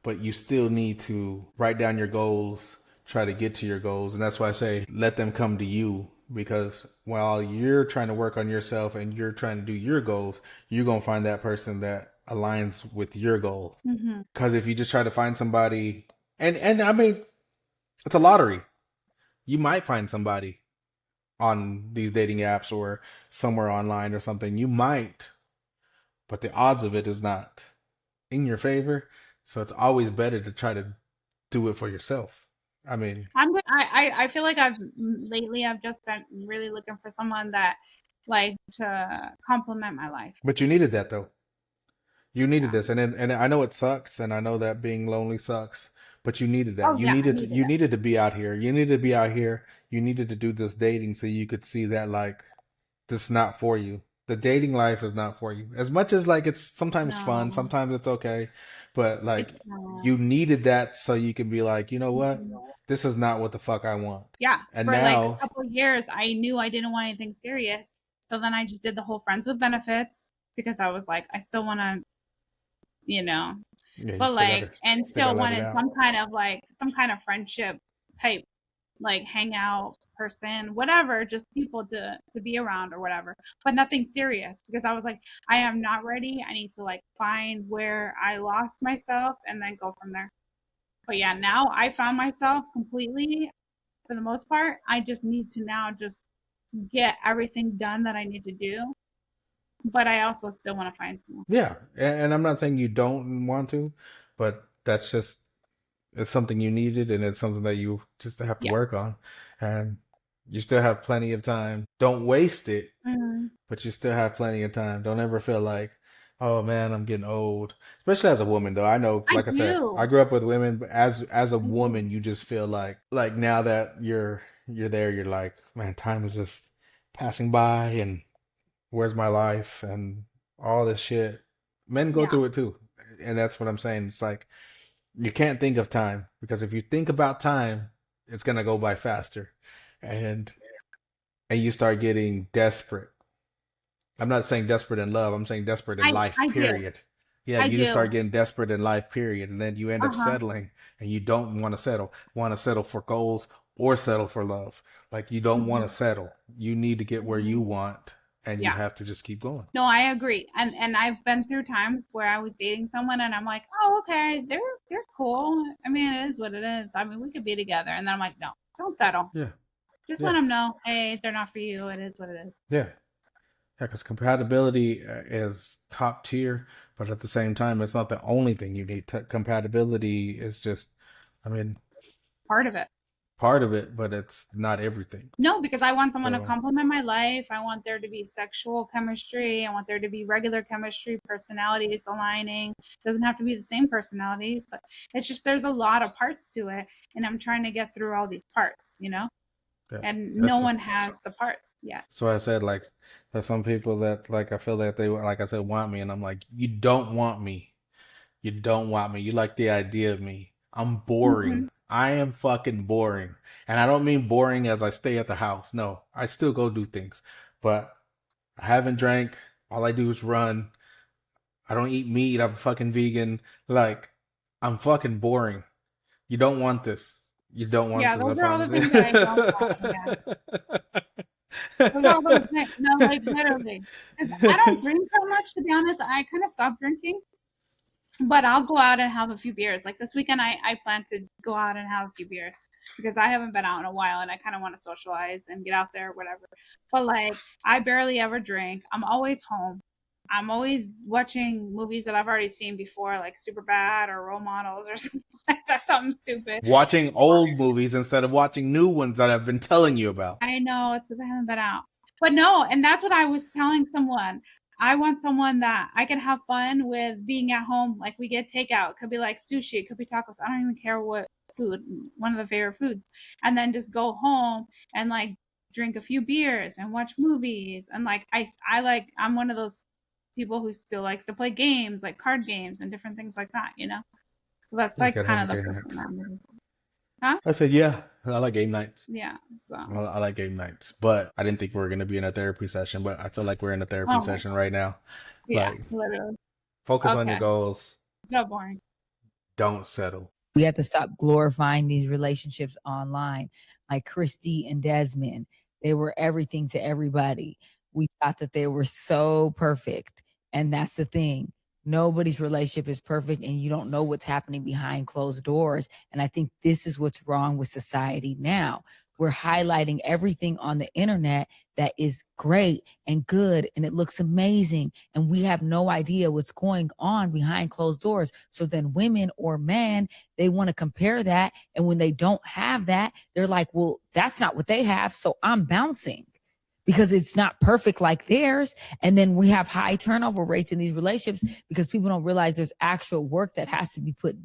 S4: but you still need to write down your goals, try to get to your goals. And that's why I say let them come to you, because while you're trying to work on yourself and you're trying to do your goals, you're going to find that person that aligns with your goals. Because if you just try to find somebody, and I mean, it's a lottery. You might find somebody on these dating apps or somewhere online or something. You might, but the odds of it is not in your favor. So it's always better to try to do it for yourself. I mean,
S2: I feel like I've just been really looking for someone that like to complement my life.
S4: but you needed that though. You needed this, and I know it sucks, and I know that being lonely sucks, but you needed that. You needed to be out here. You needed to be out here. You needed to do this dating so you could see that like this is not for you. The dating life is not for you. As much as like it's sometimes fun, sometimes it's okay, but like you needed that so you can be like, you know what? This is not what the fuck I want.
S2: Yeah.
S4: And
S2: for
S4: now,
S2: like a couple of years, I knew I didn't want anything serious. So then I just did the whole friends with benefits because I was like, I still want to, you know, but like, and still wanted some kind of friendship type, like hangout person, whatever, just people to be around or whatever, but nothing serious, because I was like, I am not ready. I need to like find where I lost myself and then go from there. But yeah, now I found myself completely for the most part. I just need to now just get everything done that I need to do. But I also still want to find someone.
S4: yeah, and I'm not saying you don't want to, but that's just, it's something you needed, and it's something that you just have to work on, and you still have plenty of time. Don't waste it, but you still have plenty of time. Don't ever feel like, oh man, I'm getting old. Especially as a woman, though. I know, like I said, I grew up with women, but as a woman, you just feel like now that you're there, you're like, man, time is just passing by, and where's my life and all this shit. Men go through it too, and that's what I'm saying. It's like you can't think of time, because if you think about time, it's gonna go by faster, and you start getting desperate. I'm not saying desperate in love. I'm saying desperate in life, period. Yeah, you just start getting desperate in life, period, and then you end up settling, and you don't want to settle. Want to settle for goals or settle for love. Like you don't want to settle. You need to get where you want. And you have to just keep going.
S2: No, I agree. And I've been through times where I was dating someone and I'm like, oh, okay, they're cool. I mean, it is what it is. I mean, we could be together. And then I'm like, no, don't settle.
S4: Yeah.
S2: Just let them know, hey, they're not for you. It is what it is.
S4: Yeah. Yeah, because compatibility is top tier, but at the same time, it's not the only thing you need. Compatibility is just, I mean,
S2: Part of it.
S4: part of it, but it's not everything.
S2: No, because I want someone to
S4: So-
S2: complement my life. I want there to be sexual chemistry. I want there to be regular chemistry, personalities aligning. Doesn't have to be the same personalities, but it's just there's a lot of parts to it, and I'm trying to get through all these parts, you know.
S4: Yeah,
S2: And
S4: that's
S2: no
S4: it.
S2: one has the parts yet.
S4: So I said, like, there's some people that, like, I feel that they, like I said, want me, and I'm like, you don't want me. You don't want me. You like the idea of me. I'm boring. I am fucking boring. And I don't mean boring as I stay at the house. No, I still go do things. But I haven't drank. All I do is run. I don't eat meat. I'm fucking vegan. Like, I'm fucking boring. You don't want this. You don't want
S2: Yeah,
S4: this.
S2: those
S4: I
S2: are all the
S4: promise
S2: things that I don't want. Yeah. Those are all the things. No, like literally. Because I don't drink that much, to be honest. I kind of stopped drinking. But I'll go out and have a few beers. Like this weekend, I plan to go out and have a few beers because I haven't been out in a while and I kind of want to socialize and get out there, whatever. But like, I barely ever drink. I'm always home. I'm always watching movies that I've already seen before, like Superbad or Role Models or something like that, something stupid.
S4: Watching old movies instead of watching new ones that I've been telling you about.
S2: I know it's because I haven't been out. But no, and that's what I was telling someone. I want someone that I can have fun with being at home. Like we get takeout. It could be like sushi. It could be tacos. I don't even care what food, one of the favorite foods. And then just go home and like drink a few beers and watch movies. And like, I'm one of those people who still likes to play games, like card games and different things like that, you know? So that's like
S4: could
S2: kind
S4: have
S2: of the
S4: game
S2: person
S4: nights.
S2: I'm looking for. Huh?
S4: I said, yeah, I like game nights.
S2: Yeah. So
S4: I like game nights, but I didn't think we were going to be in a therapy session, but I feel like we're in a therapy
S2: Oh.
S4: session right now.
S2: yeah,
S4: Like,
S2: literally.
S4: focus on your
S2: Okay.
S4: goals.
S2: So boring.
S4: Don't settle.
S12: We have to stop glorifying these relationships online. Like Christy and Desmond, they were everything to everybody. We thought that they were so perfect. And that's the thing. Nobody's relationship is perfect, and you don't know what's happening behind closed doors. And I think this is what's wrong with society now. We're highlighting everything on the internet that is great and good, and it looks amazing. And we have no idea what's going on behind closed doors. So then women or men, they want to compare that. And when they don't have that, they're like, well, that's not what they have. So I'm bouncing because it's not perfect like theirs. And then we have high turnover rates in these relationships because people don't realize there's actual work that has to be put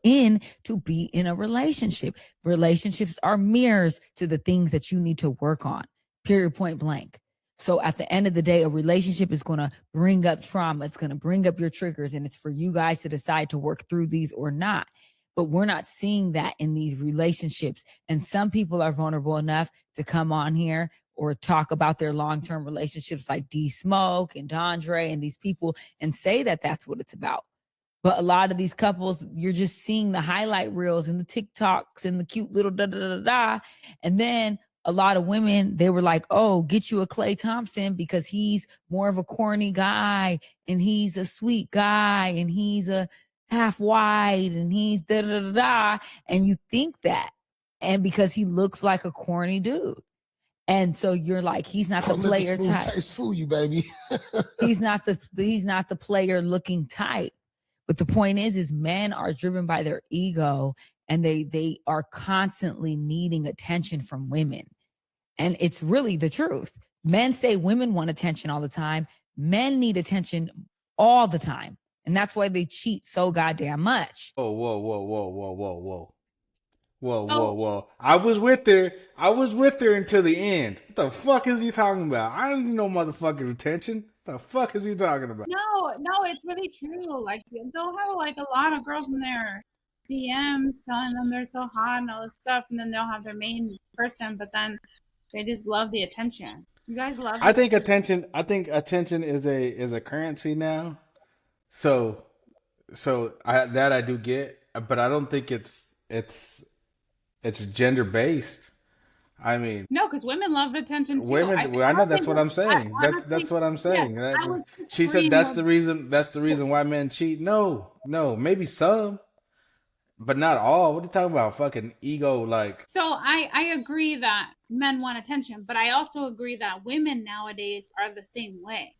S12: in to be in a relationship. Relationships are mirrors to the things that you need to work on, period, point blank. So at the end of the day, a relationship is going to bring up trauma. It's going to bring up your triggers, and it's for you guys to decide to work through these or not. But we're not seeing that in these relationships. And some people are vulnerable enough to come on here or talk about their long-term relationships like D Smoke and Dondre and these people and say that that's what it's about. But a lot of these couples, you're just seeing the highlight reels and the TikToks and the cute little da-da-da-da. And then a lot of women, they were like, oh, get you a Klay Thompson because he's more of a corny guy and he's a sweet guy and he's a half white and he's da-da-da-da. And you think that. And because he looks like a corny dude. And so you're like, he's not the player type.
S13: Fool you, baby.
S12: he's not the player looking type. But the point is men are driven by their ego, and they are constantly needing attention from women. And it's really the truth. Men say women want attention all the time. Men need attention all the time. And that's why they cheat so goddamn much.
S4: Whoa, whoa, whoa, whoa, whoa, whoa, whoa. Whoa, whoa, whoa. I was with her until the end. What the fuck is you talking about? I don't need no motherfucking attention. What the fuck is you talking about?
S2: No, it's really true. Like they'll have like a lot of girls in their DMs telling them they're so hot and all this stuff, and then they'll have their main person, but then they just love the attention. You guys love.
S4: I think attention is a currency now. So I do get, but I don't think it's gender based. I mean,
S2: no, because women love attention too.
S4: Women, I know that's what I'm saying. That's what I'm saying.
S2: Yeah,
S4: she said that's the reason. That's the reason why men cheat. No, maybe some, But not all. What are you talking about? Fucking ego, like.
S2: So I agree that men want attention, but I also agree that women nowadays are the same way.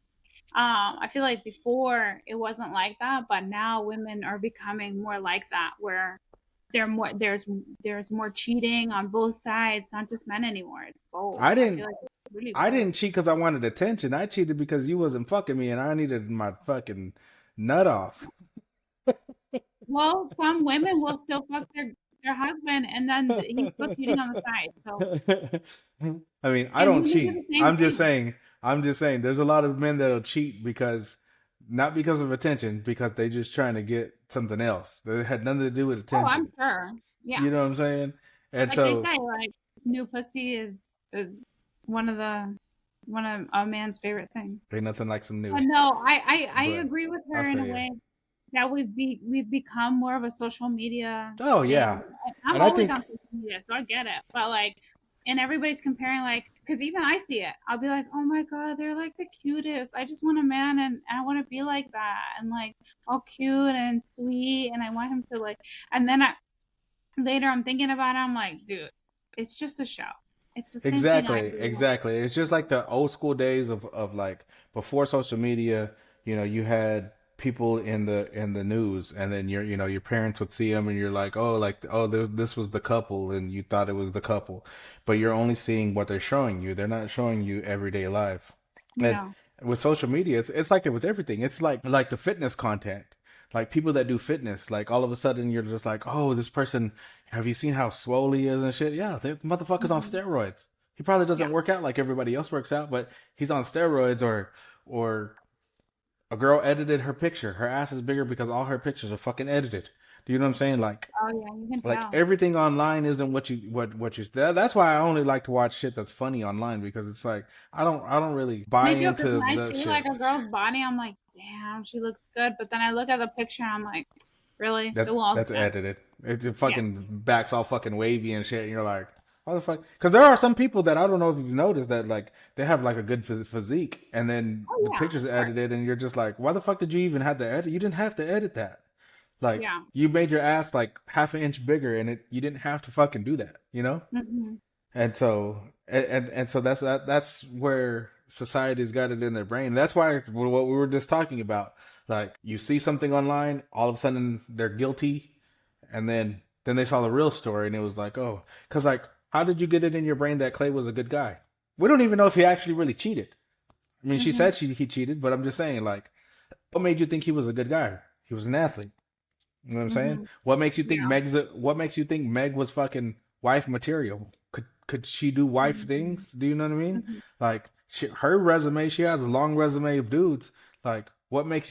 S2: I feel like before it wasn't like that, but now women are becoming more like that, where there's more cheating on both sides, not just men anymore. It's both.
S4: I
S2: I feel
S4: didn't.
S2: like it's really
S4: I
S2: both.
S4: didn't cheat because I wanted attention. I cheated because you wasn't fucking me, and I needed my fucking nut off.
S2: Well, some women will still fuck their husband, and then he's still cheating on the side. So,
S4: I mean, I
S2: and
S4: don't
S2: women do
S4: cheat.
S2: the same thing.
S4: I'm just saying, there's a lot of men that'll cheat because, not because of attention, because they just trying to get something else. That had nothing to do with
S2: Oh, I'm
S4: attention.
S2: sure. Yeah.
S4: You know what I'm saying? And
S2: Like they
S4: so,
S2: say, like new pussy is one of a man's favorite things.
S4: ain't nothing like some new.
S2: But no, I
S4: But
S2: agree with
S4: I
S2: her in
S4: feel
S2: a
S4: you.
S2: way that we've become more of a social media
S4: Oh
S2: thing.
S4: yeah,
S2: I'm
S4: and I
S2: always
S4: think
S2: on social media, so I get it. But like, and everybody's comparing, like, because even I see it, I'll be like, oh my god, they're like the cutest. I just want a man, and I want to be like that, and like all cute and sweet, and I want him to like. And then later I'm thinking about it, I'm like, dude, it's just a show. It's the same thing I do.
S4: exactly. It's just like the old school days of like before social media. You know, you had people in the news, and then your parents would see them, and you're like, oh, like, oh, this was the couple, and you thought it was the couple, but you're only seeing what they're showing you. They're not showing you everyday life. And
S2: No.
S4: with social media, it's like that with everything. It's like the fitness content. Like people that do fitness, like all of a sudden you're just like, oh, this person, have you seen how swole he is and shit? Yeah, the motherfucker's on steroids. He probably doesn't work out like everybody else works out, but he's on steroids. Or a girl edited her picture. Her ass is bigger because all her pictures are fucking edited. Do you know what I'm saying? Like
S2: Oh yeah, you can
S4: like
S2: tell.
S4: everything online isn't that's why I only like to watch shit that's funny online, because it's like I don't really buy
S2: Me too, because
S4: into
S2: when I
S4: that
S2: see
S4: shit.
S2: like a girl's body, I'm like, damn, she looks good. But then I look at the picture and I'm like, really? The wall's
S4: That's
S2: bad.
S4: edited. It fucking backs all fucking wavy and shit, and you're like, why the fuck? Because there are some people that I don't know if you've noticed that like they have like a good physique, and then
S2: Oh
S4: the
S2: yeah,
S4: picture's
S2: of course.
S4: edited, and you're just like, why the fuck did you even have to edit? You didn't have to edit that. Like
S2: Yeah.
S4: you made your ass like half an inch bigger, and you didn't have to fucking do that, you know?
S2: hmm
S4: And so so that's where society's got it in their brain. That's why what we were just talking about. Like you see something online, all of a sudden they're guilty, and then they saw the real story, and it was like, oh, because like, how did you get it in your brain that Clay was a good guy? We don't even know if he actually really cheated. I mean, she said he cheated, but I'm just saying, like, what made you think he was a good guy? He was an athlete. You know what I'm saying? What makes you think what makes you think Meg was fucking wife material? Could she do wife things? Do you know what I mean? Like her resume, she has a long resume of dudes. Like what makes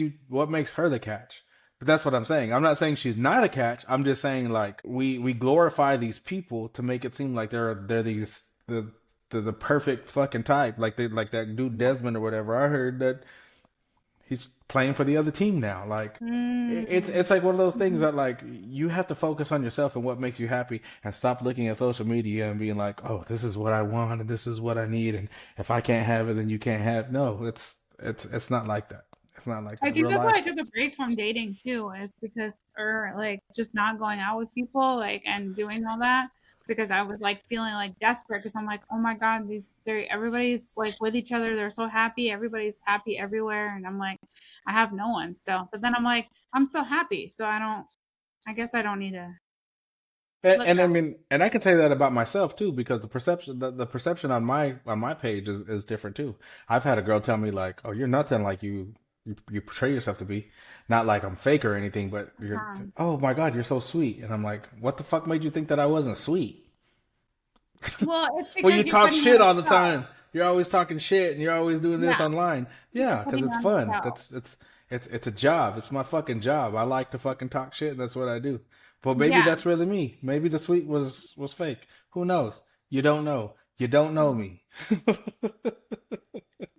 S4: her the catch? But that's what I'm saying. I'm not saying she's not a catch. I'm just saying like we glorify these people to make it seem like they're these the perfect fucking type. Like that dude Desmond or whatever. I heard that he's playing for the other team now. Like it's like one of those things that like you have to focus on yourself and what makes you happy, and stop looking at social media and being like, oh, this is what I want and this is what I need, and if I can't have it, then you can't have. No, it's not like that. It's not like that.
S2: I think
S4: Real
S2: that's why I
S4: life.
S2: took a break from dating too. It's because, or like just not going out with people, like, and doing all that, because I was like feeling like desperate, because I'm like, oh my god, everybody's like with each other, they're so happy, everybody's happy everywhere, and I'm like, I have no one still. But then I'm like, I'm so happy, so I guess I don't need to.
S4: And I mean, and I can say that about myself too, because the perception on my page is different too. I've had a girl tell me like, "Oh, you're nothing like you portray yourself to be. Not like I'm fake or anything, but oh my god, you're so sweet." And I'm like, "What the fuck made you think that I wasn't sweet?"
S2: Well, it's because
S4: Well, you talk
S2: putting
S4: shit
S2: on
S4: all the
S2: a show.
S4: time. You're always talking shit, and you're always doing this
S2: Yeah.
S4: online. Yeah, because
S2: putting
S4: it's
S2: on a
S4: fun.
S2: show.
S4: It's a job. It's my fucking job. I like to fucking talk shit, and that's what I do. But maybe
S2: Yeah.
S4: that's really me. Maybe the sweet was fake. Who knows? You don't know. You don't know me.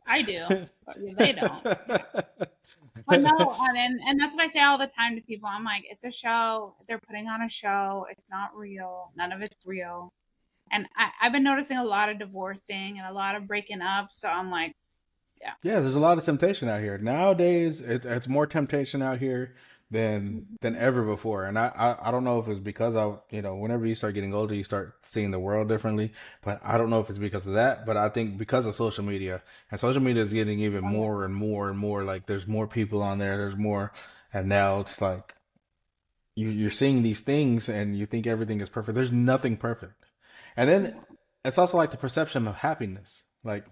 S2: I do, but they don't. But no, and that's what I say all the time to people. I'm like, it's a show. They're putting on a show. It's not real. None of it's real. And I've been noticing a lot of divorcing and a lot of breaking up. So I'm like, yeah.
S4: Yeah, there's a lot of temptation out here nowadays. It's more temptation out here than ever before. And I don't know if it's because whenever you start getting older, you start seeing the world differently. But I don't know if it's because of that. But I think because of social media, and social media is getting even more and more and more. Like there's more people on there. There's more, and now it's like you're seeing these things and you think everything is perfect. There's nothing perfect. And then it's also like the perception of happiness. Like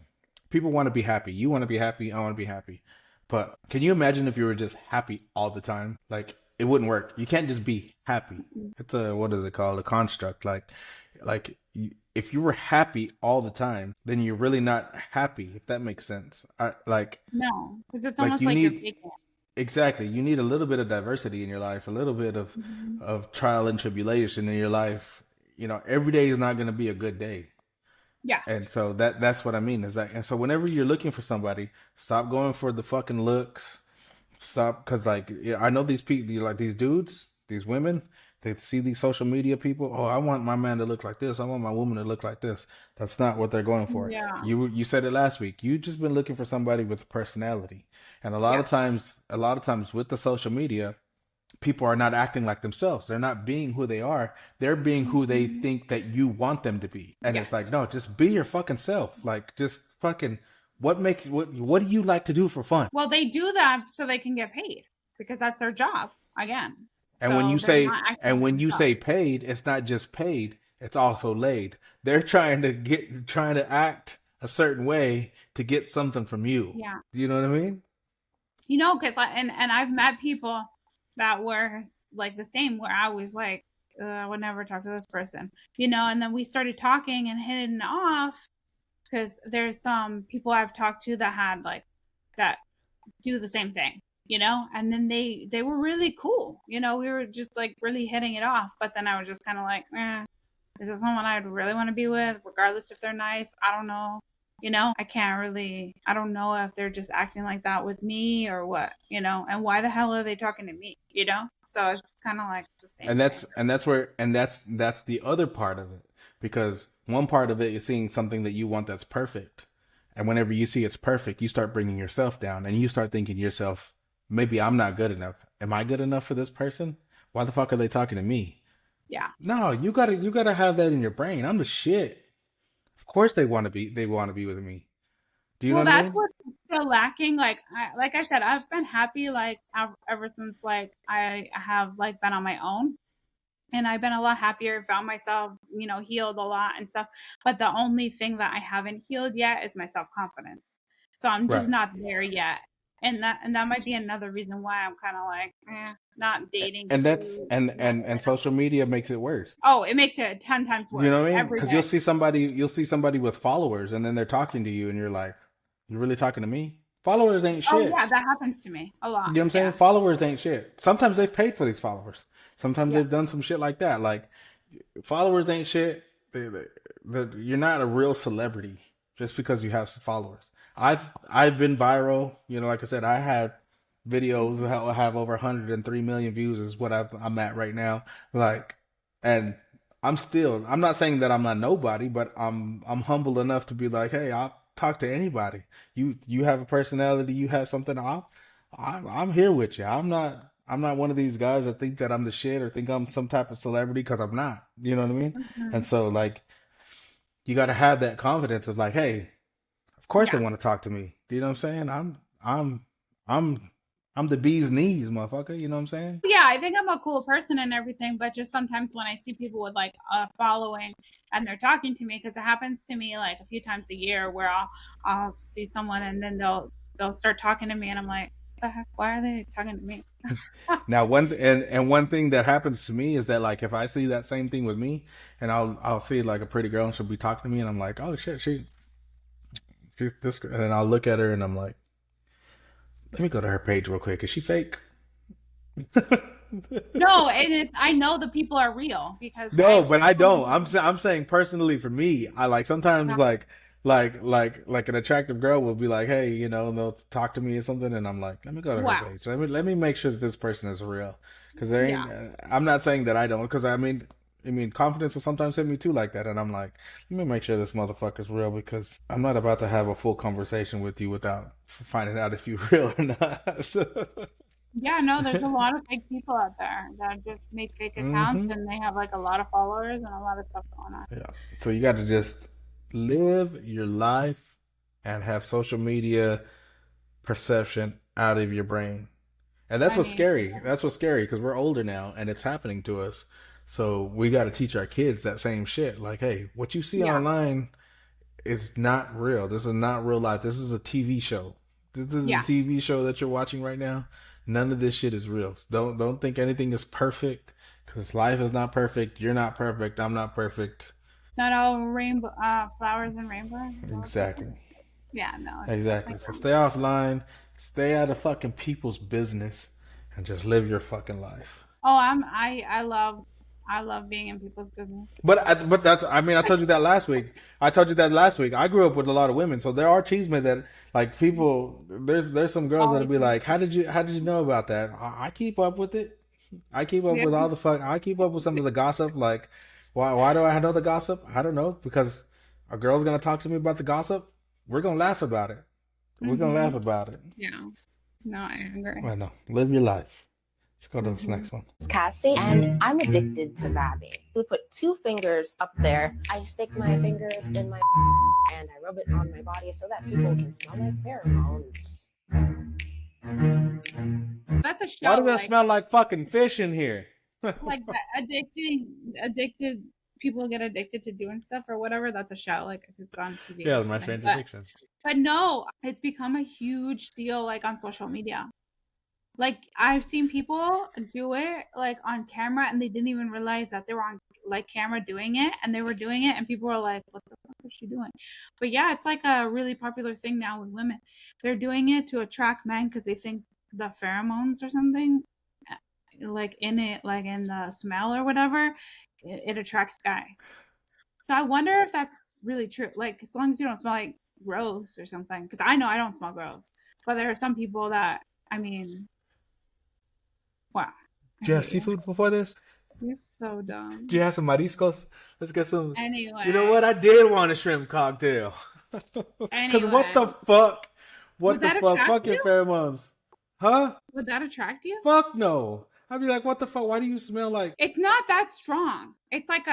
S4: people want to be happy. You want to be happy. I want to be happy. But can you imagine if you were just happy all the time? Like it wouldn't work. You can't just be happy. It's a, what is it called? A construct. If you were happy all the time, then you're really not happy, if that makes sense.
S2: No, because it's
S4: like
S2: almost
S4: you
S2: like
S4: need
S2: you're faking.
S4: exactly. You need a little bit of diversity in your life, a little bit of trial and tribulation in your life. Every day is not going to be a good day.
S2: Yeah.
S4: And so that's what I mean is that, and so whenever you're looking for somebody, stop going for the fucking looks. Stop, because I know these people, like these dudes, these women, they see these social media people. Oh, I want my man to look like this. I want my woman to look like this. That's not what they're going for.
S2: Yeah.
S4: You said it last week. You just been looking for somebody with a personality, and a lot of times with the social media, people are not acting like themselves. They're not being who they are. They're being who they think that you want them to be. And it's like, no, just be your fucking self. Like, just fucking, what do you like to do for fun?
S2: Well, they do that so they can get paid because that's their job again.
S4: And when you say paid, it's not just paid, it's also laid. They're trying to act a certain way to get something from you.
S2: Yeah.
S4: You know what I mean?
S2: Because and I've met people that were like the same, where I was like, I would never talk to this person, and then we started talking and hitting it off, because there's some people I've talked to that had that do the same thing, and then they were really cool. We were just like really hitting it off, but then I was just kind of like, is this someone I'd really want to be with, regardless if they're nice? I don't know. I don't know if they're just acting like that with me or what, and why the hell are they talking to me, So it's kind of like the same.
S4: And that's the other part of it, because one part of it is seeing something that you want that's perfect. And whenever you see it's perfect, you start bringing yourself down and you start thinking to yourself, maybe I'm not good enough. Am I good enough for this person? Why the fuck are they talking to me?
S2: Yeah.
S4: No, you gotta have that in your brain. I'm the shit. Of course they want to be with me. Do you know what I mean?
S2: That's what's still lacking. Like I said, I've been happy ever since I have been on my own, and I've been a lot happier, found myself, healed a lot and stuff. But the only thing that I haven't healed yet is my self-confidence. So I'm just not there yet. And that might be another reason why I'm kind of like, not dating.
S4: And social media makes it worse.
S2: Oh, it makes it 10 times worse.
S4: You know what I mean? Because you'll see somebody with followers, and then they're talking to you, and you're like, "You really talking to me?" Followers ain't shit.
S2: Oh yeah, that happens to me a lot.
S4: You know what I'm saying? Followers ain't shit. Sometimes they've paid for these followers. Sometimes they've done some shit like that. Like, followers ain't shit. You're not a real celebrity just because you have some followers. I've been viral. Like I said, I had videos that have over 103 million views is what I'm at right now. And I'm not saying that I'm not nobody, but I'm humble enough to be like, hey, I'll talk to anybody. You have a personality, you have something. I'm here with you. I'm not one of these guys that think that I'm the shit or think I'm some type of celebrity, because I'm not. You know what I mean? Mm-hmm. And so you got to have that confidence of hey, of course they want to talk to me. Do you know what I'm saying? I'm the bee's knees, motherfucker. You know what I'm saying?
S2: Yeah, I think I'm a cool person and everything, but just sometimes when I see people with a following and they're talking to me, because it happens to me a few times a year where I'll see someone and then they'll start talking to me and I'm like, what the heck? Why are they talking to me?
S4: Now, one thing that happens to me is that if I see that same thing with me, and I'll see a pretty girl and she'll be talking to me and I'm like, oh shit, she's this, and then I'll look at her and I'm like, let me go to her page real quick. Is she fake?
S2: No, I know the people are real because
S4: but I don't. I'm saying personally for me, I sometimes like an attractive girl will be like, hey, and they'll talk to me or something, and I'm like, let me go to her page. Let me make sure that this person is real, because there ain't. I'm not saying that I don't, because I mean, confidence will sometimes hit me too like that, and I'm like, let me make sure this motherfucker's real, because I'm not about to have a full conversation with you without finding out if you're real or not.
S2: Yeah, no, there's a lot of fake people out there that just make fake accounts
S4: Mm-hmm.
S2: and they have like a lot of followers and a lot of stuff going on.
S4: Yeah. So you got to just live your life and have social media perception out of your brain. And that's
S2: I
S4: what's
S2: mean,
S4: scary. That's what's scary because we're older now and it's happening to us. So we got to teach our kids that same shit. Like, hey, what you see
S2: yeah,
S4: online is not real. This is not real life. This is a TV show. This is a
S2: yeah.
S4: TV show that you're watching right now. None of this shit is real. Don't think anything is perfect because life is not perfect. You're not perfect. I'm not perfect.
S2: Not all rainbow flowers and rainbows.
S4: Exactly.
S2: Yeah, no.
S4: Exactly. So stay offline. Stay out of fucking people's business and just live your fucking life.
S2: Oh, I love being in people's business.
S4: But that's, I mean, I told you that last week. I told you that last week. I grew up with a lot of women, so there are chismes that like people. There's some girls that'll be like, how did you know about that? I keep up with it. I keep up with all the fuck. I keep up with some of the gossip. Like, why do I know the gossip? I don't know, because a girl's gonna talk to me about the gossip. We're gonna laugh about it. We're gonna laugh about it.
S2: Yeah. No, I agree.
S4: I know. Live your life. Let's go to this next one.
S6: It's Cassie, and I'm addicted to vabbing. We put 2 fingers up there. I stick my fingers in my and I rub it on my body so that people can smell my pheromones.
S2: That's a show.
S4: Why does that smell like fucking fish in here?
S2: Like addicted people get addicted to doing stuff or whatever. That's a show. Like it's on TV.
S4: Yeah,
S2: or
S4: it's My
S2: something.
S4: Strange Addiction.
S2: But no, it's become a huge deal like on social media. Like I've seen people do it like on camera and they didn't even realize that they were on like camera doing it and they were doing it and people were like, what the fuck is she doing? But yeah, it's like a really popular thing now with women. They're doing it to attract men because they think the pheromones or something like in it, like in the smell or whatever, it attracts guys. So I wonder if that's really true. Like as long as you don't smell like gross or something, because I know I don't smell gross, but there are some people that, I mean, wow.
S4: Did you have seafood before this?
S2: You're so dumb.
S4: Did you have some mariscos? Let's get some.
S2: Anyway.
S4: You know what? I did want a shrimp cocktail. Because what the fuck? What the fuck? Fuck your pheromones. Huh?
S2: Would that attract you?
S4: Fuck no. I'd be like, what the fuck? Why do you smell like?
S2: It's not that strong. It's like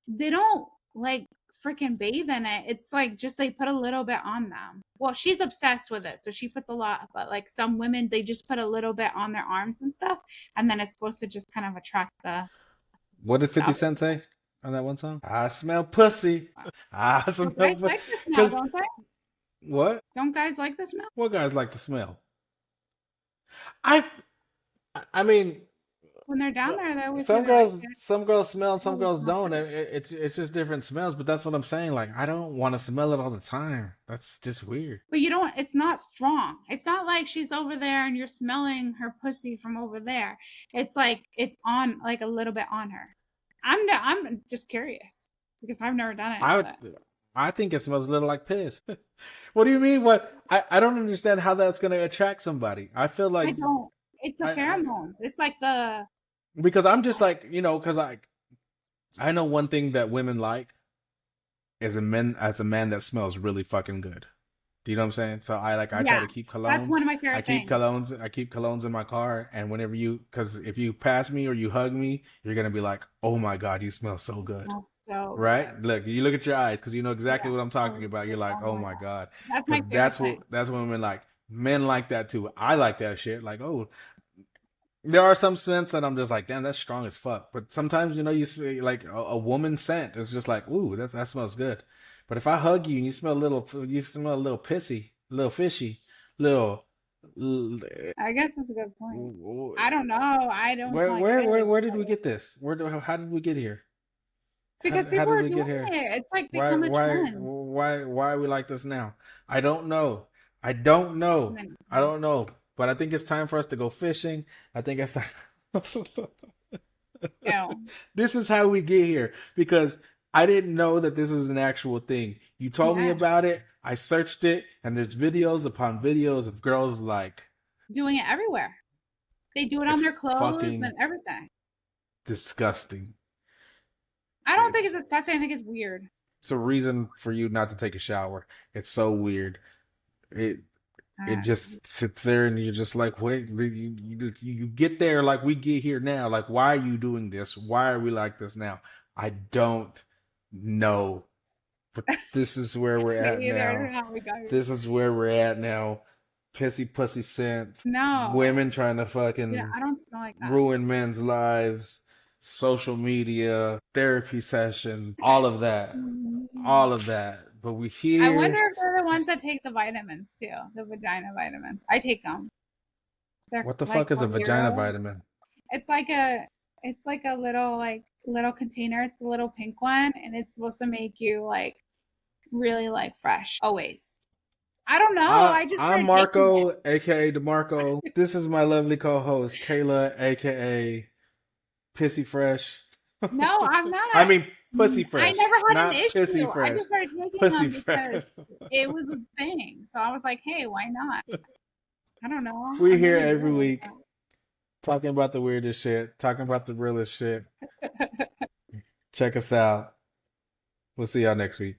S2: they don't like freaking bathe in it. It's like just they put a little bit on them. Well, she's obsessed with it, so she puts a lot. But like some women, they just put a little bit on their arms and stuff, and then it's supposed to just kind of attract the.
S4: What did 50 Cent say on that one song? I smell pussy. I smell
S2: guys like the smell, don't they?
S4: What?
S2: Don't guys like the smell?
S4: What guys like to smell? I mean,
S2: when they're down there, they're always
S4: some girls smell, some girls don't. It's just different smells. But that's what I'm saying. Like, I don't want to smell it all the time. That's just weird.
S2: But you don't. It's not strong. It's not like she's over there and you're smelling her pussy from over there. It's like it's on like a little bit on her. I'm just curious because I've never done it.
S4: I think it smells a little like piss. What do you mean? What? I don't understand how that's going to attract somebody. I feel like
S2: I don't. It's a pheromone. It's like the.
S4: Because I'm just like, because I know one thing that women like is a man that smells really fucking good. Do you know what I'm saying? So I try to keep colognes.
S2: That's one of my favorite things.
S4: I keep colognes in my car, and whenever because if you pass me or you hug me, you're gonna be like, oh my god, you smell so good.
S2: So
S4: right? Good. Look, you look at your eyes because you know exactly what I'm talking about. You're like, oh my god.
S2: That's my favorite thing.
S4: That's what women like. Men like that too. I like that shit. Like, oh. There are some scents that I'm just like, damn, that's strong as fuck. But sometimes, you smell like a woman's scent. It's just like, ooh, that smells good. But if I hug you and you smell a little pissy, a little fishy, little.
S2: I guess that's a good point. I don't know. I don't.
S4: Where did we get this? How did we get here?
S2: Because people are doing it. It's like become a trend.
S4: Why are we like this now? I don't know. But I think it's time for us to go fishing. I think it's time. This is how we get here because I didn't know that this was an actual thing. You told me about it. I searched it, and there's videos upon videos of girls like
S2: doing it everywhere. They do it on their clothes and everything.
S4: Disgusting.
S2: I don't think it's disgusting. I think it's weird.
S4: It's a reason for you not to take a shower. It's so weird. it just sits there, and you're just like, wait, you get there like we get here now. Like, why are you doing this? Why are we like this now? I don't know. But this is where we're at now. This is where we're at now. Pissy pussy scents.
S2: No.
S4: Women trying to fucking
S2: I don't smell like that.
S4: ruin men's lives. Social media, therapy session, all of that. All of that. But we hear.
S2: I wonder if they're the ones that take the vitamins too, the vagina vitamins. I take them.
S4: What the fuck is a vagina vitamin?
S2: It's like a little container. It's a little pink one, and it's supposed to make you like really like fresh always. I don't know.
S4: I'm Marco, aka DeMarco. This is my lovely co-host Kaila, aka Pissy Fresh.
S2: No, I'm not.
S4: I mean Pussy Fresh.
S2: I never had
S4: not
S2: an issue.
S4: Pissy Fresh.
S2: I just started taking
S4: Pussy
S2: them
S4: Fresh.
S2: because it was a thing. So I was like, hey, why not? I don't know.
S4: We're here every week talking about the weirdest shit, talking about the realest shit. Check us out. We'll see y'all next week.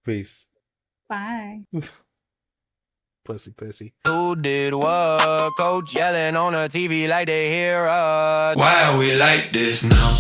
S4: Peace.
S2: Bye.
S4: Pussy.
S3: Who did what? Coach yelling on the TV like they hear us. Why are we like this now?